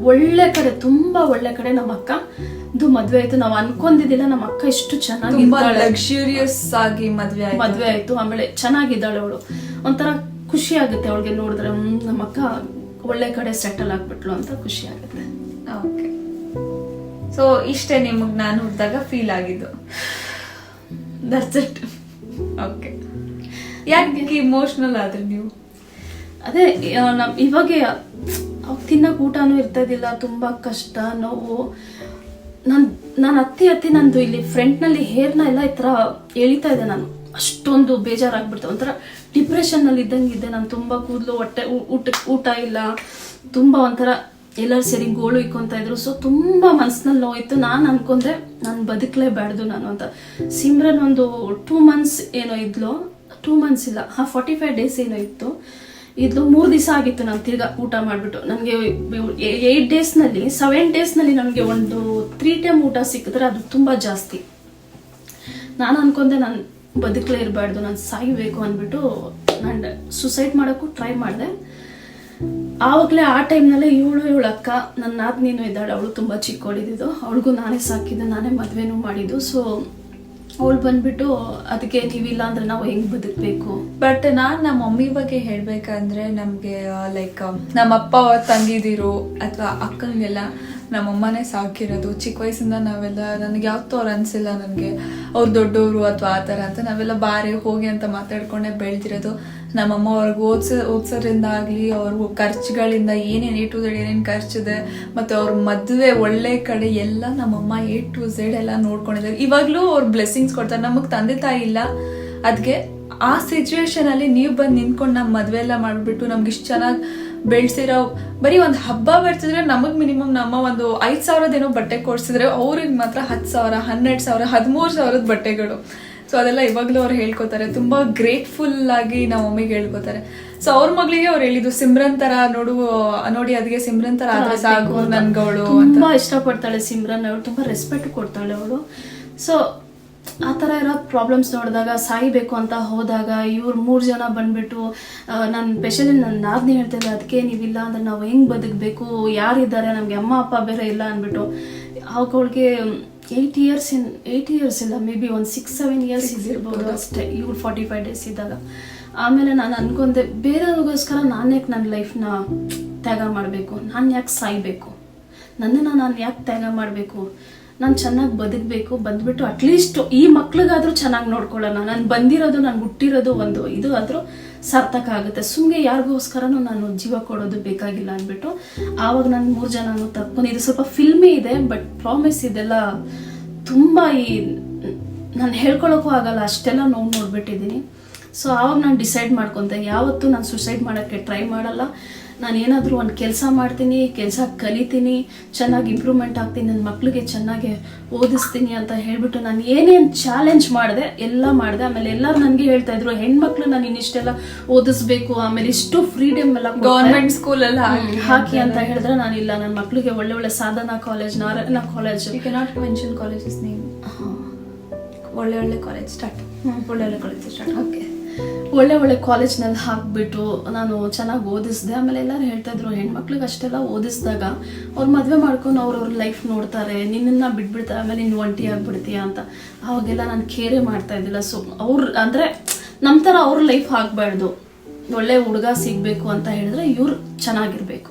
ಒಳ್ಳೆ ಕಡೆ, ತುಂಬಾ ಒಳ್ಳೆ ಕಡೆ ನಮ್ಮ ಅಕ್ಕದು ಮದ್ವೆ ಆಯ್ತು. ನಾವು ಅನ್ಕೊಂಡಿದ್ದಿಲ್ಲ ನಮ್ಮ ಅಕ್ಕ ಇಷ್ಟು ಚೆನ್ನಾಗಿ ಲಕ್ಸುರಿಯಸ್ ಆಗಿ ಮದ್ವೆ ಆಯ್ತು. ಆಮೇಲೆ ಚೆನ್ನಾಗಿದ್ದಾಳೆ ಅವಳು, ಒಂಥರ ಖುಷಿ ಆಗುತ್ತೆ ಅವಳಿಗೆ ನೋಡಿದ್ರೆ, ನಮ್ಮ ಅಕ್ಕ ಒಳ್ಳೆ ಕಡೆ ಸೆಟಲ್ ಆಗ್ಬಿಟ್ಲು ಅಂತ ಖುಷಿ ಆಗುತ್ತೆ. ಓಕೆ, ಸೊ ಇಷ್ಟೇ ನಿಮಗ್ ನಾನು ಹುಟ್ಟಿದಾಗ ಫೀಲ್ ಆಗಿದ್ದು? That's it. ಓಕೆ, ಯಾಕೆ ಇಮೋಷನಲ್ ಆದ್ರಿ ನೀವು? ಅದೇ ಇವಾಗ ತಿನ್ನಕ್ ಊಟನೂ ಇರ್ತದಿಲ್ಲ, ತುಂಬಾ ಕಷ್ಟ, ನೋವು. ನಾನು ಹತ್ತಿ ನಂದು ಇಲ್ಲಿ ಫ್ರಂಟ್ನಲ್ಲಿ ಹೇರ್ನ ಎಲ್ಲ ಈ ಥರ ಎಳಿತಾ ಇದೆ, ನಾನು ಅಷ್ಟೊಂದು ಬೇಜಾರಾಗ್ಬಿಡ್ತೆ, ಒಂಥರ ಡಿಪ್ರೆಷನ್ ನಲ್ಲಿ ಇದ್ದಂಗಿದ್ದೆ ನಾನು. ತುಂಬಾ ಕೂದಲು, ಊಟ ಇಲ್ಲ, ತುಂಬಾ ಒಂಥರ ಎಲ್ಲರೂ ಸೇರಿ ಗೋಳು ಇಕ್ಕೊಂತ ಇದ್ರು. ಸೊ ತುಂಬಾ ಮನ್ಸಿನಲ್ಲಿ ನೋಯ್ತು. ನಾನು ಅನ್ಕೊಂಡೆ ನಾನು ಬದುಕಲೇಬಾರ್ದು ನಾನು ಅಂತ. ಸಿಮ್ರನ್ ಒಂದು 2 months ಏನೋ ಇದ್ಲು, 2 months ಇಲ್ಲ, 45 days ಏನೋ ಇತ್ತು. ಇದು 3 ದಿವಸ ಆಗಿತ್ತು ನಾನು ತಿರ್ಗಾ ಊಟ ಮಾಡಿಬಿಟ್ಟು. ನನಗೆ 8 daysನಲ್ಲಿ 7 daysನಲ್ಲಿ ನನಗೆ ಒಂದು 3 time ಊಟ ಸಿಕ್ಕಿದ್ರೆ ಅದು ತುಂಬ ಜಾಸ್ತಿ. ನಾನು ಅನ್ಕೊಂಡೆ ನಾನು ಬದುಕಲೇ ಇರಬಾರ್ದು, ನಾನು ಸಾಯ್ಬೇಕು ಅಂದ್ಬಿಟ್ಟು ನಾನು ಸುಸೈಡ್ ಮಾಡೋಕ್ಕೂ ಟ್ರೈ ಮಾಡಿದೆ. ಆವಾಗಲೇ ಆ ಟೈಮ್ನಲ್ಲೇ ಇವಳು ಅಕ್ಕ, ನನ್ನ ನಾದ್ನೀನು ಇದ್ದಾಳೆ, ಅವಳು ತುಂಬ ಚಿಕ್ಕವಳಿದ್ದು, ಅವಳಿಗೂ ನಾನೇ ಸಾಕಿದ್ದು, ನಾನೇ ಮದುವೆನೂ ಮಾಡಿದ್ದು. ಸೊ ಅವಳು ಬಂದ್ಬಿಟ್ಟು ಅದಕ್ಕೆ ನೀವಿಲ್ಲ ಅಂದ್ರೆ ನಾವು ಹೆಂಗ್ ಬದುಕಬೇಕು. ಬಟ್ ನಾನ್ ನಮ್ಮ ಮಮ್ಮಿ ಬಗ್ಗೆ ಹೇಳ್ಬೇಕಂದ್ರೆ, ನಮ್ಗೆ ಲೈಕ್ ನಮ್ಮ ಅಪ್ಪ ತಂಗಿದಿರು ಅಥವಾ ಅಕ್ಕನಿಗೆಲ್ಲ ನಮ್ಮಮ್ಮನೇ ಸಾಕಿರೋದು. ಚಿಕ್ಕ ವಯಸ್ಸಿಂದ ನಾವೆಲ್ಲ, ನನಗೆ ಯಾವತ್ತೂ ಅವ್ರು ಅನ್ಸಿಲ್ಲ ನನಗೆ ಅವ್ರು ದೊಡ್ಡವರು ಅಥವಾ ಆ ಥರ ಅಂತ. ನಾವೆಲ್ಲ ಬಾರಿ ಹೋಗಿ ಅಂತ ಮಾತಾಡ್ಕೊಂಡೆ ಬೆಳೆದಿರೋದು. ನಮ್ಮಮ್ಮ ಅವ್ರಿಗೆ ಓದ್ಸೋದ್ರಿಂದ ಆಗಲಿ, ಅವ್ರ ಖರ್ಚುಗಳಿಂದ ಏನೇನು A to Z ಏನೇನು ಖರ್ಚಿದೆ, ಮತ್ತು ಅವ್ರ ಮದುವೆ ಒಳ್ಳೆ ಕಡೆ ಎಲ್ಲ ನಮ್ಮಮ್ಮ A to Z ಎಲ್ಲ ನೋಡ್ಕೊಂಡಿದ್ದಾರೆ. ಇವಾಗಲೂ ಅವ್ರು ಬ್ಲೆಸ್ಸಿಂಗ್ಸ್ ಕೊಡ್ತಾರೆ. ನಮಗೆ ತಂದೆ ತಾಯಿ ಇಲ್ಲ, ಅದಕ್ಕೆ ಆ ಸಿಚುವೇಶನಲ್ಲಿ ನೀವು ಬಂದು ನಿಂತ್ಕೊಂಡು ನಮ್ಮ ಮದುವೆ ಎಲ್ಲ ಮಾಡಿಬಿಟ್ಟು ನಮ್ಗೆ ಇಷ್ಟು ಚೆನ್ನಾಗಿ ಬೆಳೆಸಿರೋ, ಬರೀ ಒಂದು ಹಬ್ಬ ಬರ್ತಿದ್ರೆ ನಮಗೆ ಮಿನಿಮಮ್ ನಮ್ಮ ಒಂದು 5,000 ಏನೋ ಬಟ್ಟೆ ಕೊಡ್ಸಿದ್ರೆ, ಅವ್ರಿಗೆ ಮಾತ್ರ 10,000, 12,000, 13,000 ಬಟ್ಟೆಗಳು. ಸೊ ಅದೆಲ್ಲ ಇವಾಗಲೂ ಅವ್ರು ಹೇಳ್ಕೊತಾರೆ. ತುಂಬಾ ಗ್ರೇಟ್ಫುಲ್ ಆಗಿ ನಮ್ಮ ಮಮ್ಮಿಗೆ ಹೇಳ್ಕೊತಾರೆ. ಸೊ ಅವ್ರ ಮಗಳಿಗೆ ಅವ್ರು ಹೇಳಿದ್ದು, ಸಿಮ್ರನ್ ತರ ನೋಡಿ ಅದಕ್ಕೆ ಸಿಮ್ರನ್ ತರ ಆದ್ರೆ ಸಾಕು ನನ್ಗವಳು. ತುಂಬಾ ಇಷ್ಟಪಡ್ತಾಳೆ ಸಿಮ್ರನ್, ಅವಳು ತುಂಬಾ ರೆಸ್ಪೆಕ್ಟ್ ಕೊಡ್ತಾಳೆ ಅವಳು. ಸೊ ಆ ಥರ ಇರೋ ಪ್ರಾಬ್ಲಮ್ಸ್ ನೋಡಿದಾಗ, ಸಾಯ್ಬೇಕು ಅಂತ ಹೋದಾಗ ಇವ್ರು 3 ಜನ ಬಂದ್ಬಿಟ್ಟು, ನಾನು ಸ್ಪೆಷಲಿ ನನ್ನ ನಾದ್ನಿ ಹೇಳ್ತಿದ್ದೆ, ಅದಕ್ಕೆ ನೀವಿಲ್ಲ ಅಂದ್ರೆ ನಾವು ಹೆಂಗ್ ಬದುಕಬೇಕು, ಯಾರಿದ್ದಾರೆ, ನಮ್ಗೆ ಅಮ್ಮ ಅಪ್ಪ ಬೇರೆ ಇಲ್ಲ ಅಂದ್ಬಿಟ್ಟು. ಅವಾಗ ಅವಳಿಗೆ 8 years ಇಲ್ಲ, ಮೇ ಬಿ ಒಂದು 6-7 years ಇದ್ದಿರ್ಬೋದು ಅಷ್ಟೇ, ಇವ್ರು 45 days ಇದ್ದಾಗ. ಆಮೇಲೆ ನಾನು ಅನ್ಕೊಂಡೆ, ಬೇರೆಯವ್ರಿಗೋಸ್ಕರ ನಾನು ಯಾಕೆ ನನ್ನ ಲೈಫ್ನ ತ್ಯಾಗ ಮಾಡಬೇಕು, ನಾನು ಯಾಕೆ ಸಾಯ್ಬೇಕು, ನನ್ನನ್ನು ನಾನು ಯಾಕೆ ತ್ಯಾಗ ಮಾಡಬೇಕು, ನಾನು ಚೆನ್ನಾಗಿ ಬದುಕಬೇಕು, ಬಂದ್ಬಿಟ್ಟು ಅಟ್ಲೀಸ್ಟ್ ಈ ಮಕ್ಳಿಗಾದ್ರೂ ಚೆನ್ನಾಗಿ ನೋಡ್ಕೊಳ್ಳೋಣ, ನಾನು ಬಂದಿರೋದು, ನಾನು ಹುಟ್ಟಿರೋದು ಒಂದು ಇದು ಆದರೂ ಸಾರ್ಥಕ ಆಗುತ್ತೆ, ಸುಮ್ಮನೆ ಯಾರಿಗೋಸ್ಕರನೂ ನಾನು ಜೀವ ಕೊಡೋದು ಬೇಕಾಗಿಲ್ಲ ಅಂದ್ಬಿಟ್ಟು ಆವಾಗ ನಾನು 3 ಜನನೂ ತಪ್ಕೊಂಡು, ಇದು ಸ್ವಲ್ಪ ಫಿಲ್ಮಿ ಇದೆ ಬಟ್ ಪ್ರಾಮಿಸ್ ಇದೆಲ್ಲ ತುಂಬ ನಾನು ಹೇಳ್ಕೊಳಕ್ಕೂ ಆಗಲ್ಲ, ಅಷ್ಟೆಲ್ಲ ನೋವು ನೋಡ್ಬಿಟ್ಟಿದ್ದೀನಿ. ಸೊ ಆವಾಗ ನಾನು ಡಿಸೈಡ್ ಮಾಡ್ಕೊತೆ ಯಾವತ್ತೂ ನಾನು ಸುಸೈಡ್ ಮಾಡೋಕ್ಕೆ ಟ್ರೈ ಮಾಡಲ್ಲ, ನಾನು ಏನಾದರೂ ಒಂದು ಕೆಲಸ ಮಾಡ್ತೀನಿ, ಕೆಲಸ ಕಲಿತೀನಿ, ಚೆನ್ನಾಗಿ ಇಂಪ್ರೂವ್ಮೆಂಟ್ ಆಗ್ತೀನಿ, ನನ್ನ ಮಕ್ಳಿಗೆ ಚೆನ್ನಾಗಿ ಓದಿಸ್ತೀನಿ ಅಂತ ಹೇಳ್ಬಿಟ್ಟು ನಾನು ಏನೇನು ಚಾಲೆಂಜ್ ಮಾಡಿದೆ ಎಲ್ಲ ಮಾಡಿದೆ. ಆಮೇಲೆ ಎಲ್ಲರೂ ನನಗೆ ಹೇಳ್ತಾ ಇದ್ರು ಹೆಣ್ಮಕ್ಳು ನಾನು ಇನ್ನಿಷ್ಟೆಲ್ಲ ಓದಿಸ್ಬೇಕು, ಆಮೇಲೆ ಇಷ್ಟು ಫ್ರೀಡಮ್ ಎಲ್ಲ ಗೌರ್ಮೆಂಟ್ ಸ್ಕೂಲಲ್ಲಿ ಹಾಕಿ ಅಂತ ಹೇಳಿದ್ರೆ ನಾನಿಲ್ಲ, ನನ್ನ ಮಕ್ಳಿಗೆ ಒಳ್ಳೆ Sadhana college, Narayana college, you cannot mention colleges name, ಒಳ್ಳೆ ಕಾಲೇಜ್ ಸ್ಟಾರ್ಟ್, ಒಳ್ಳೆ ಕಾಲೇಜ್ ಸ್ಟಾರ್ಟ್. ಓಕೆ, ಒಳ್ಳೆ ಕಾಲೇಜ್ನಲ್ಲಿ ಹಾಕ್ಬಿಟ್ಟು ನಾನು ಚೆನ್ನಾಗಿ ಓದಿಸಿದೆ. ಆಮೇಲೆ ಎಲ್ಲರೂ ಹೇಳ್ತಾ ಇದ್ರು ಹೆಣ್ಮಕ್ಳಿಗೆ ಅಷ್ಟೆಲ್ಲ ಓದಿಸಿದಾಗ ಅವ್ರು ಮದುವೆ ಮಾಡ್ಕೊಂಡು ಅವ್ರವ್ರ ಲೈಫ್ ನೋಡ್ತಾರೆ, ನಿನ್ನನ್ನು ಬಿಟ್ಬಿಡ್ತಾರೆ, ಆಮೇಲೆ ನೀನು ಒಂಟಿ ಆಗ್ಬಿಡ್ತೀಯ ಅಂತ. ಅವಾಗೆಲ್ಲ ನಾನು ಕೇರೆ ಮಾಡ್ತಾ ಇದ್ದಿಲ್ಲ. ಸೊ ಅವ್ರು ಅಂದರೆ ನಮ್ಮ ಥರ ಅವ್ರ ಲೈಫ್ ಆಗಬಾರ್ದು, ಒಳ್ಳೆ ಹುಡುಗ ಸಿಗಬೇಕು ಅಂತ ಹೇಳಿದ್ರೆ ಇವ್ರು ಚೆನ್ನಾಗಿರ್ಬೇಕು,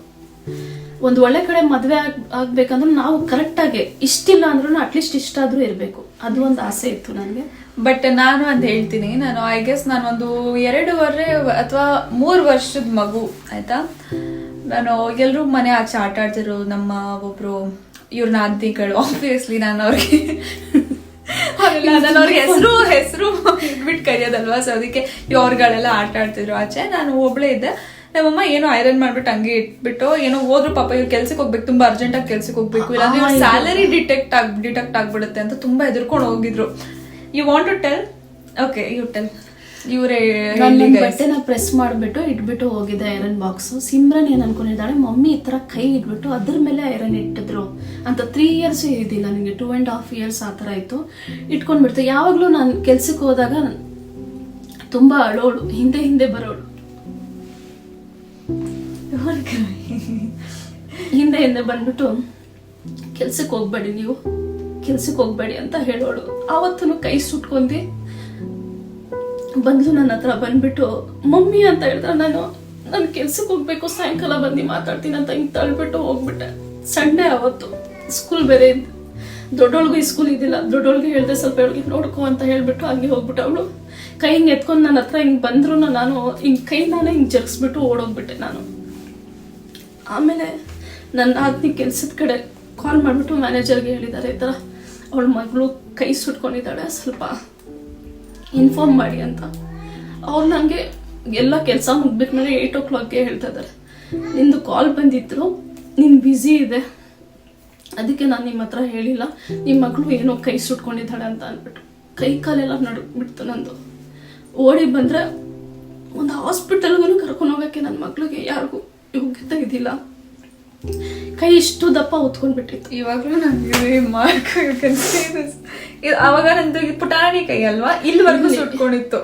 ಒಂದು ಒಳ್ಳೆ ಕಡೆ ಮದುವೆ ಆಗ್ಬೇಕಂದ್ರೆ ನಾವು ಕರೆಕ್ಟಾಗಿ ಇಷ್ಟಿಲ್ಲ ಅಂದ್ರೂ ಅಟ್ಲೀಸ್ಟ್ ಇಷ್ಟಾದ್ರೂ ಇರಬೇಕು, ಅದು ಒಂದು ಆಸೆ ಇತ್ತು ನನಗೆ. ಬಟ್ ನಾನು ಅಂತ ಹೇಳ್ತೀನಿ, ನಾನು ಐ ಗೆಸ್ ನಾನು ಒಂದು 2 ಅಥವಾ 3 ವರ್ಷದ ಮಗು ಆಯ್ತಾ, ನಾನು ಎಲ್ಲರೂ ಮನೆ ಆಚೆ ಆಟ ಆಡ್ತಿರೋ ನಮ್ಮ ಒಬ್ರು ಇವ್ರನ್ನ ಅಂತಿಗಳು, ಆಬ್ವಿಯಸ್ಲಿ ನಾನು ಅವ್ರಿಗೆ ಹೆಸರು ಇಟ್ಬಿಟ್ಟು ಕರೆಯೋದಲ್ವಾ, ಸೊ ಅದಕ್ಕೆ ಇವ್ರುಗಳೆಲ್ಲ ಆಟ ಆಡ್ತಿದ್ರು ಆಚೆ, ನಾನು ಒಬ್ಳೇ ಇದ್ದೆ. ನಮ್ಮಮ್ಮ ಏನೋ ಐರನ್ ಮಾಡ್ಬಿಟ್ಟು ಹಂಗೆ ಇಟ್ಬಿಟ್ಟು ಏನೋ ಹೋದ್ರು, ಪಾಪ ಇವ್ರು ಕೆಲ್ಸಕ್ಕೆ ಹೋಗ್ಬೇಕು, ತುಂಬಾ ಅರ್ಜೆಂಟಾಗಿ ಕೆಲ್ಸಕ್ಕೆ ಹೋಗ್ಬೇಕು, ಇಲ್ಲಾಂದ್ರೆ ಇವ್ರ ಸ್ಯಾಲರಿ ಡಿಟೆಕ್ಟ್ ಆಗ್ಬಿಡುತ್ತೆ ಅಂತ ತುಂಬಾ ಎದುರ್ಕೊಂಡು ಹೋಗಿದ್ರು. You want to tell? Okay, you tell. ಇವರೇ ಬಟ್ಟೆನ ಪ್ರೆಸ್ ಮಾಡಿಬಿಟ್ಟು ಇಟ್ಬಿಟ್ಟು ಹೋಗಿದೆ ಐರನ್ ಬಾಕ್ಸ್. ಸಿಮ್ರನ್ ಏನ್ ಅನ್ಕೊಂಡಿದ್ದಾಳೆ, ಮಮ್ಮಿ ಈ ತರ ಕೈ ಇಟ್ಬಿಟ್ಟು ಅದ್ರ ಮೇಲೆ ಐರನ್ ಇಟ್ಟಿದ್ರು ಅಂತ. 3 years ಇದಿಲ್ಲ ನನಗೆ, 2.5 years ಆ ಥರ ಇತ್ತು, ಇಟ್ಕೊಂಡ್ಬಿಡ್ತು. ಯಾವಾಗಲೂ ನಾನು ಕೆಲ್ಸಕ್ಕೆ ಹೋದಾಗ ತುಂಬಾ ಅಳೋಳು, ಹಿಂದೆ ಬರೋಳು, ಹಿಂದೆ ಬಂದ್ಬಿಟ್ಟು ಕೆಲ್ಸಕ್ಕೆ ಹೋಗ್ಬೇಡಿ, ನೀವು ಕೆಲ್ಸಕ್ಕೆ ಹೋಗ್ಬೇಡಿ ಅಂತ ಹೇಳೋಳು. ಆವತ್ತೂ ಕೈ ಸುಟ್ಕೊಂಡಿ ಬಂದ್ಲು ನನ್ನ ಹತ್ರ, ಬಂದ್ಬಿಟ್ಟು ಮಮ್ಮಿ ಅಂತ ಹೇಳಿದ್ರೆ ನಾನು ಕೆಲ್ಸಕ್ಕೆ ಹೋಗ್ಬೇಕು, ಸಾಯಂಕಾಲ ಬಂದು ಮಾತಾಡ್ತೀನಿ ಅಂತ ಹಿಂಗೆ ತಳ್ಬಿಟ್ಟು ಹೋಗ್ಬಿಟ್ಟೆ. ಸಂಡೇ ಅವತ್ತು ಸ್ಕೂಲ್ ಬೇರೆ ಇದ್ದು, ದೊಡ್ಡೊಳಗೂ ಈ ಸ್ಕೂಲ್ ಇದ್ದಿಲ್ಲ, ದೊಡ್ಡೊಳಗೆ ಹೇಳ್ದೆ ಸ್ವಲ್ಪ ಅವಳಿಗೆ ನೋಡ್ಕೊ ಅಂತ ಹೇಳ್ಬಿಟ್ಟು ಹಂಗೆ ಹೋಗ್ಬಿಟ್ಟು ಅವಳು ಕೈ ಹಿಂಗೆ ಎತ್ಕೊಂಡು ನನ್ನ ಹತ್ರ ಹಿಂಗೆ ಬಂದ್ರು, ನಾನು ಹಿಂಗೆ ಕೈ ನಾನೇ ಹಿಂಗೆ ಜರ್ಗಿಸ್ಬಿಟ್ಟು ಓಡೋಗ್ಬಿಟ್ಟೆ ನಾನು. ಆಮೇಲೆ ನನ್ನ ಆದ್ನಿ ಕೆಲ್ಸದ ಕಡೆ ಕಾಲ್ ಮಾಡಿಬಿಟ್ಟು ಮ್ಯಾನೇಜರ್ಗೆ ಹೇಳಿದ್ದಾರೆ, ಈ ಥರ ಅವಳ ಮಗಳು ಕೈ ಸುಟ್ಕೊಂಡಿದ್ದಾಳೆ, ಸ್ವಲ್ಪ ಇನ್ಫಾರ್ಮ್ ಮಾಡಿ ಅಂತ. ಅವ್ರು ನನಗೆ ಎಲ್ಲ ಕೆಲಸ ಮುಗ್ಬಿಟ್ಮೇಲೆ 8 o'clockಗೆ ಹೇಳ್ತಾ ಇದ್ದಾರೆ, ನಿಂದು ಕಾಲ್ ಬಂದಿದ್ರು, ನೀನು ಬ್ಯುಸಿ ಇದೆ, ಅದಕ್ಕೆ ನಾನು ನಿಮ್ಮ ಹತ್ರ ಹೇಳಿಲ್ಲ, ನಿಮ್ಮ ಮಗಳು ಏನೋ ಕೈ ಸುಟ್ಕೊಂಡಿದ್ದಾಳೆ ಅಂತ ಅಂದ್ಬಿಟ್ಟು. ಕೈ ಕಾಲೆಲ್ಲ ನಡುಕ್ಬಿಡ್ತು ನಂದು. ಓಡಿ ಬಂದರೆ ಒಂದು ಹಾಸ್ಪಿಟಲ್ಗೂ ಕರ್ಕೊಂಡು ಹೋಗೋಕ್ಕೆ ನನ್ನ ಮಗಳಿಗೆ ಯಾರಿಗೂ ಯೋಗ್ಯತೆ ಇದ್ದಿಲ್ಲ, ಕೈ ಇಷ್ಟು ದಪ್ಪ ಹೊತ್ಕೊಂಡ್ಬಿಟ್ಟಿತ್ತು. ಇವಾಗಲೂ ನನಗೆ ಅವಾಗ ನಂದು ಪುಟಾಣಿ ಕೈ ಅಲ್ವಾ, ಇಲ್ಲಿವರೆಗೂ ಸುಟ್ಕೊಂಡಿತ್ತು,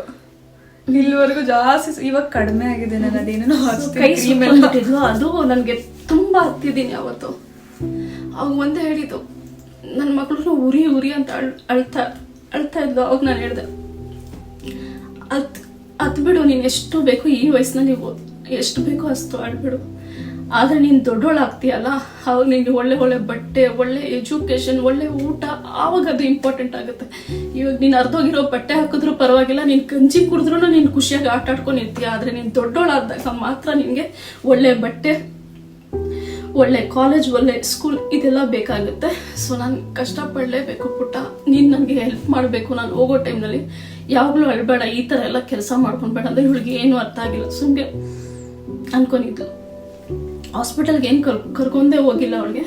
ಇಲ್ಲಿವರೆಗೂ ಜಾಸ್ತಿ. ಇವಾಗ ಕಡಿಮೆ ಆಗಿದೆ, ನಾನು ಅದೇನೋ ಕೈ ಸುಟ್ಕೊಂಡ್ಬಿಟ್ಟಿದ್ಲು, ಅದು ನನಗೆ ತುಂಬಾ ಹತ್ತಿದ್ದೀನಿ ಅವತ್ತು. ಅವಾಗ ಒಂದೇ ಹೇಳಿದ್ದು, ನನ್ನ ಮಗಳು ಉರಿ ಅಂತ ಅಳ್ತಾ ಇದ್ಲು. ಅವಾಗ ನಾನು ಹೇಳಿದೆ, ಅತ್ ಬಿಡು, ನೀನು ಎಷ್ಟು ಬೇಕು ಈ ವಯಸ್ಸಿನಲ್ಲಿ ಎಷ್ಟು ಬೇಕೋ ಅಷ್ಟು ಅಳ್ಬಿಡು, ಆದರೆ ನೀನು ದೊಡ್ಡೋಳಾಗ್ತೀಯಲ್ಲ, ಅವಾಗ ನಿನಗೆ ಒಳ್ಳೆ ಬಟ್ಟೆ, ಒಳ್ಳೆ ಎಜುಕೇಶನ್, ಒಳ್ಳೆ ಊಟ, ಆವಾಗ ಅದು ಇಂಪಾರ್ಟೆಂಟ್ ಆಗುತ್ತೆ. ಇವಾಗ ನೀನು ಅರ್ಧೋಗಿರೋ ಬಟ್ಟೆ ಹಾಕಿದ್ರು ಪರವಾಗಿಲ್ಲ, ನೀನು ಗಂಜಿ ಕುಡಿದ್ರೂ ನೀನು ಖುಷಿಯಾಗಿ ಆಟ ಆಡ್ಕೊಂಡು ಇರ್ತೀಯ, ಆದರೆ ನೀನು ದೊಡ್ಡೋಳಾದಾಗ ಮಾತ್ರ ನಿನಗೆ ಒಳ್ಳೆ ಬಟ್ಟೆ, ಒಳ್ಳೆ ಕಾಲೇಜ್, ಒಳ್ಳೆ ಸ್ಕೂಲ್ ಇದೆಲ್ಲ ಬೇಕಾಗುತ್ತೆ. ಸೊ ನಾನು ಕಷ್ಟಪಡಲೇಬೇಕು ಪುಟ್ಟ, ನೀನು ನನಗೆ ಹೆಲ್ಪ್ ಮಾಡಬೇಕು. ನಾನು ಹೋಗೋ ಟೈಮ್ನಲ್ಲಿ ಯಾವಾಗಲೂ ಅಳ್ಬೇಡ, ಈ ಥರ ಎಲ್ಲ ಕೆಲಸ ಮಾಡ್ಕೊಂಡ್ಬೇಡ ಅಂದರೆ ಇವಳಿಗೆ ಏನೂ ಅರ್ಥ ಆಗಿಲ್ಲ, ಸುಮ್ಮನೆ ಅನ್ಕೊಂಡಿದ್ಲು. ಹಾಸ್ಪಿಟಲ್ಗೆ ಏನು ಕರ್ಕೊಂಡೇ ಹೋಗಿಲ್ಲ ಅವಳಿಗೆ.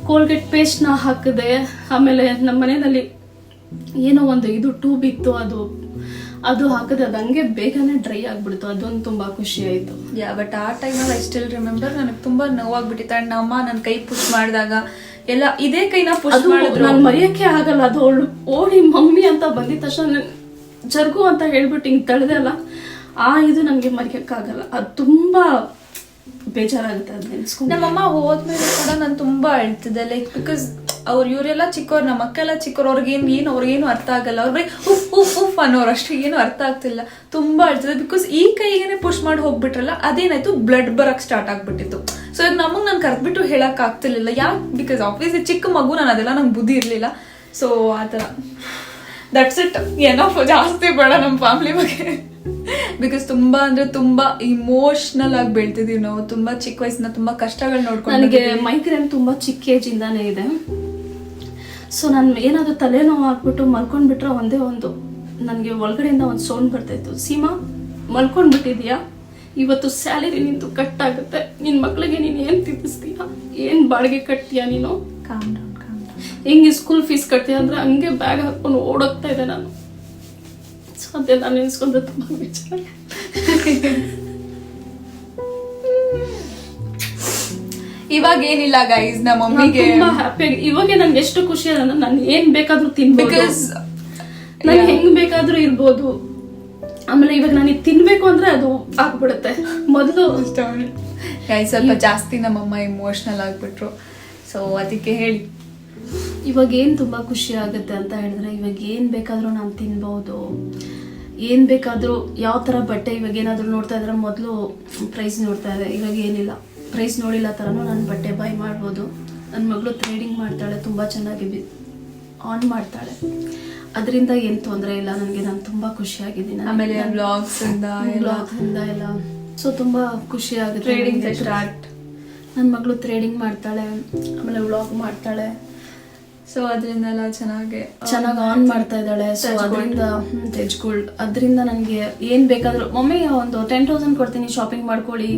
ಕೋಲ್ಗೇಟ್ ಪೇಸ್ಟ್ನ ಹಾಕಿದೆ. ಆಮೇಲೆ ನಮ್ಮ ಮನೆಯಲ್ಲಿ ಏನೋ ಒಂದು ಇದು ಟ್ಯೂಬ್ ಇತ್ತು, ಅದು ಹಾಕಿದೆ, ಅದು ಹಂಗೆ ಬೇಗನೆ ಡ್ರೈ ಆಗ್ಬಿಡ್ತು. ಅದೊಂದು ತುಂಬಾ ಖುಷಿ ಆಯ್ತು. ಬಟ್ ಆ ಟೈಮಲ್ಲಿ ಐ ಸ್ಟಿಲ್ ರಿಮೆಂಬರ್, ನನಗೆ ತುಂಬಾ ನೋವಾಗ್ಬಿಟ್ಟಿತ್ತು. ಅಂಡ್ ನಮ್ಮ ನನ್ನ ಕೈ ಪುಷ್ ಮಾಡಿದಾಗ ಎಲ್ಲ ಇದೇ ಕೈನ ಪುಷ್ ಮಾಡಿದ್ರು, ನಾನು ಮರೆಯಕ್ಕೆ ಆಗಲ್ಲ. ಅದು ಅವಳು ಓಡಿ ಮಮ್ಮಿ ಅಂತ ಬಂದಿದ ತಕ್ಷಣ ಜರ್ಗು ಅಂತ ಹೇಳ್ಬಿಟ್ಟು ಹಿಂಗೆ ತಳೆದೆ ಅಲ್ಲ, ಇದು ನನಗೆ ಮರೆಯಕ್ಕಾಗಲ್ಲ. ಅದು ತುಂಬಾ ಬೇಜಾರಾಗುತ್ತೆ ಅದು ನೆನ್ಸ್ಕೊಂಡು. ನಮ್ಮಮ್ಮ ಹೋದ್ಮೇಲೆ ಕೂಡ ನಾನು ತುಂಬಾ ಅಳ್ತಿದ್ದೆ, ಲೈಕ್ ಬಿಕಾಸ್ ಇವರೆಲ್ಲ ಚಿಕ್ಕವ್ರು, ನಮ್ಮ ಅಕ್ಕ ಎಲ್ಲ ಚಿಕ್ಕವ್ರು, ಅವ್ರಿಗೇನು ಅರ್ಥ ಆಗಲ್ಲ. ಅವ್ರು ಬರೀ ಉಫ್ ಉಫ್ ಉಫ್ ಅನ್ನೋರು ಅಷ್ಟೇ, ಏನು ಅರ್ಥ ಆಗ್ತಿಲ್ಲ. ತುಂಬಾ ಅಳ್ತದೆ. ಬಿಕಾಸ್ ಈ ಕೈಗೇನೆ ಪುಷ್ ಮಾಡಿ ಹೋಗ್ಬಿಟ್ರಲ್ಲ, ಅದೇನಾಯ್ತು, ಬ್ಲಡ್ ಬರಕ್ ಸ್ಟಾರ್ಟ್ ಆಗ್ಬಿಟ್ಟಿತ್ತು. ಸೊ ಈಗ ನಮಗ್ ಕರೆದ್ಬಿಟ್ಟು ಹೇಳಕ್ ಆಗ್ತಿರ್ಲಿಲ್ಲ. ಯಾಕೆ? ಬಿಕಾಸ್ ಆಬ್ವಿಯಸ್ಲಿ ಚಿಕ್ಕ ಮಗು, ನಾನು ಅದೆಲ್ಲ ನಂಗೆ ಬುದ್ಧಿ ಇರ್ಲಿಲ್ಲ. ಸೊ ಆತರ ದಟ್ಸ್ ಇಟ್. ಏನೋ ಜಾಸ್ತಿ ಬೇಡ ನಮ್ಮ ಫ್ಯಾಮಿಲಿ ಬಗ್ಗೆ. ಬಿಕಾಸ್ ತುಂಬಾ ಅಂದ್ರೆ ತುಂಬಾ ಇಮೋಷನಲ್ ಆಗಿ ಬೆಳ್ತಿದೀವಿ ನಾವು. ತುಂಬಾ ಚಿಕ್ಕ ವಯಸ್ಸಿನ ತುಂಬಾ ಕಷ್ಟಗಳು ನೋಡ್ಕೊಂಡು. ನನಗೆ ಮೈಗ್ರೇನ್ ತುಂಬಾ ಚಿಕ್ಕ ಏಜ್ ಇಂದಾನೇ ಇದೆ. ಸೊ ನಾನು ಏನಾದ್ರು ತಲೆನೋವು ಆಗ್ಬಿಟ್ಟು ಮಲ್ಕೊಂಡ್ಬಿಟ್ರೆ ಒಂದೇ ಒಂದು ನನಗೆ ಒಳಗಡೆಯಿಂದ ಒಂದು ಸೌಂಡ್ ಬರ್ತಾಯಿತ್ತು, ಸೀಮಾ ಮಲ್ಕೊಂಡ್ಬಿಟ್ಟಿದ್ಯಾ, ಇವತ್ತು ಸ್ಯಾಲರಿ ನಿಂತು ಕಟ್ ಆಗುತ್ತೆ, ನಿನ್ನ ಮಕ್ಳಿಗೆ ನೀನು ಏನು ತಿನ್ನಿಸ್ತೀಯ, ಏನು ಬಾಡಿಗೆ ಕಟ್ತೀಯ, ನೀನು ಹೆಂಗೆ ಸ್ಕೂಲ್ ಫೀಸ್ ಕಟ್ತೀಯ ಅಂದ್ರೆ ಹಂಗೆ ಬ್ಯಾಗ್ ಹಾಕೊಂಡು ಓಡೋಗ್ತಾ ಇದೆ ನಾನು. ಸೊ ಅದೇ ನಾನು ನೆನೆಸ್ಕೊಂಡ್ರೆ ತುಂಬ ಬೇಜಾರು. ಇವಾಗ ಏನಿಲ್ಲ ಗೈಸ್, ನಮ್ಮ ಮಮ್ಮಿಗೆ ತುಂಬಾ ಹ್ಯಾಪಿ. ಇವಾಗ ನನ್ಗೆ ಎಷ್ಟು ಖುಷಿ ಅಂದ್ರೆ ನಾನು ಏನ್ ಬೇಕಾದ್ರೂ ತಿನ್ಬೋದು, ನಾನು ಹೆಂಗ್ ಬೇಕಾದ್ರೂ ಇರ್ಬೋದು. ಆಮೇಲೆ ಇವಾಗ ನನಗೆ ತಿನ್ಬೇಕು ಅಂದ್ರೆ ಅದು ಆಗ್ಬಿಡುತ್ತೆ. ಮೊದಲು ಗೈಸ್ ಸ್ವಲ್ಪ ಜಾಸ್ತಿ ನಮ್ಮಮ್ಮ ಇಮೋಷನಲ್ ಆಗ್ಬಿಟ್ರು. ಸೊ ಅದಕ್ಕೆ ಹೇಳಿ, ಇವಾಗ ಏನ್ ತುಂಬಾ ಖುಷಿ ಆಗುತ್ತೆ ಅಂತ ಹೇಳಿದ್ರೆ, ಇವಾಗ ಏನ್ ಬೇಕಾದ್ರೂ ನಾನು ತಿನ್ಬಹುದು, ಏನ್ ಬೇಕಾದ್ರೂ ಯಾವ ತರ ಬಟ್ಟೆ ಇವಾಗ ಏನಾದ್ರು ನೋಡ್ತಾ ಇದ್ರೆ ಮೊದಲು ಪ್ರೈಸ್ ನೋಡ್ತಾ ಇದೆ, ಇವಾಗ ಏನಿಲ್ಲ, ಪ್ರೈಸ್ ನೋಡಿಲ್ಲ ತರನು ನಾನು ಬಟ್ಟೆ ಬೈ ಮಾಡ್ಬೋದು. ನನ್ನ ಮಗಳು ಟ್ರೇಡಿಂಗ್ ಮಾಡ್ತಾಳೆ, ತುಂಬ ಚೆನ್ನಾಗಿ ಆನ್ ಮಾಡ್ತಾಳೆ, ಅದರಿಂದ ಏನು ತೊಂದರೆ ಇಲ್ಲ ನನಗೆ. ನಾನು ತುಂಬ ಖುಷಿಯಾಗಿದ್ದೀನಿ. ಆಮೇಲೆ ಬ್ಲಾಗ್ಸ್ ಎಲ್ಲ ಸೊ ತುಂಬ ಖುಷಿ ಆಗುತ್ತೆ. ಟ್ರೇಡಿಂಗ್ ಸ್ಟಾರ್ಟ್, ನನ್ನ ಮಗಳು ಟ್ರೇಡಿಂಗ್ ಮಾಡ್ತಾಳೆ, ಆಮೇಲೆ ವ್ಲಾಗ್ ಮಾಡ್ತಾಳೆ. ಸೊ ಅದರಿಂದೆಲ್ಲ ಚೆನ್ನಾಗಿ ಆನ್ ಮಾಡ್ತಾ ಇದ್ದಾಳೆ. ಸೊ ಅದರಿಂದ ತೆಜ್ಗೋಲ್ಡ್, ಅದರಿಂದ ನನಗೆ ಏನು ಬೇಕಾದರೂ ಮಮ್ಮಿ ಒಂದು 10,000 ಕೊಡ್ತೀನಿ ಶಾಪಿಂಗ್ ಮಾಡ್ಕೊಳ್ಳಿ,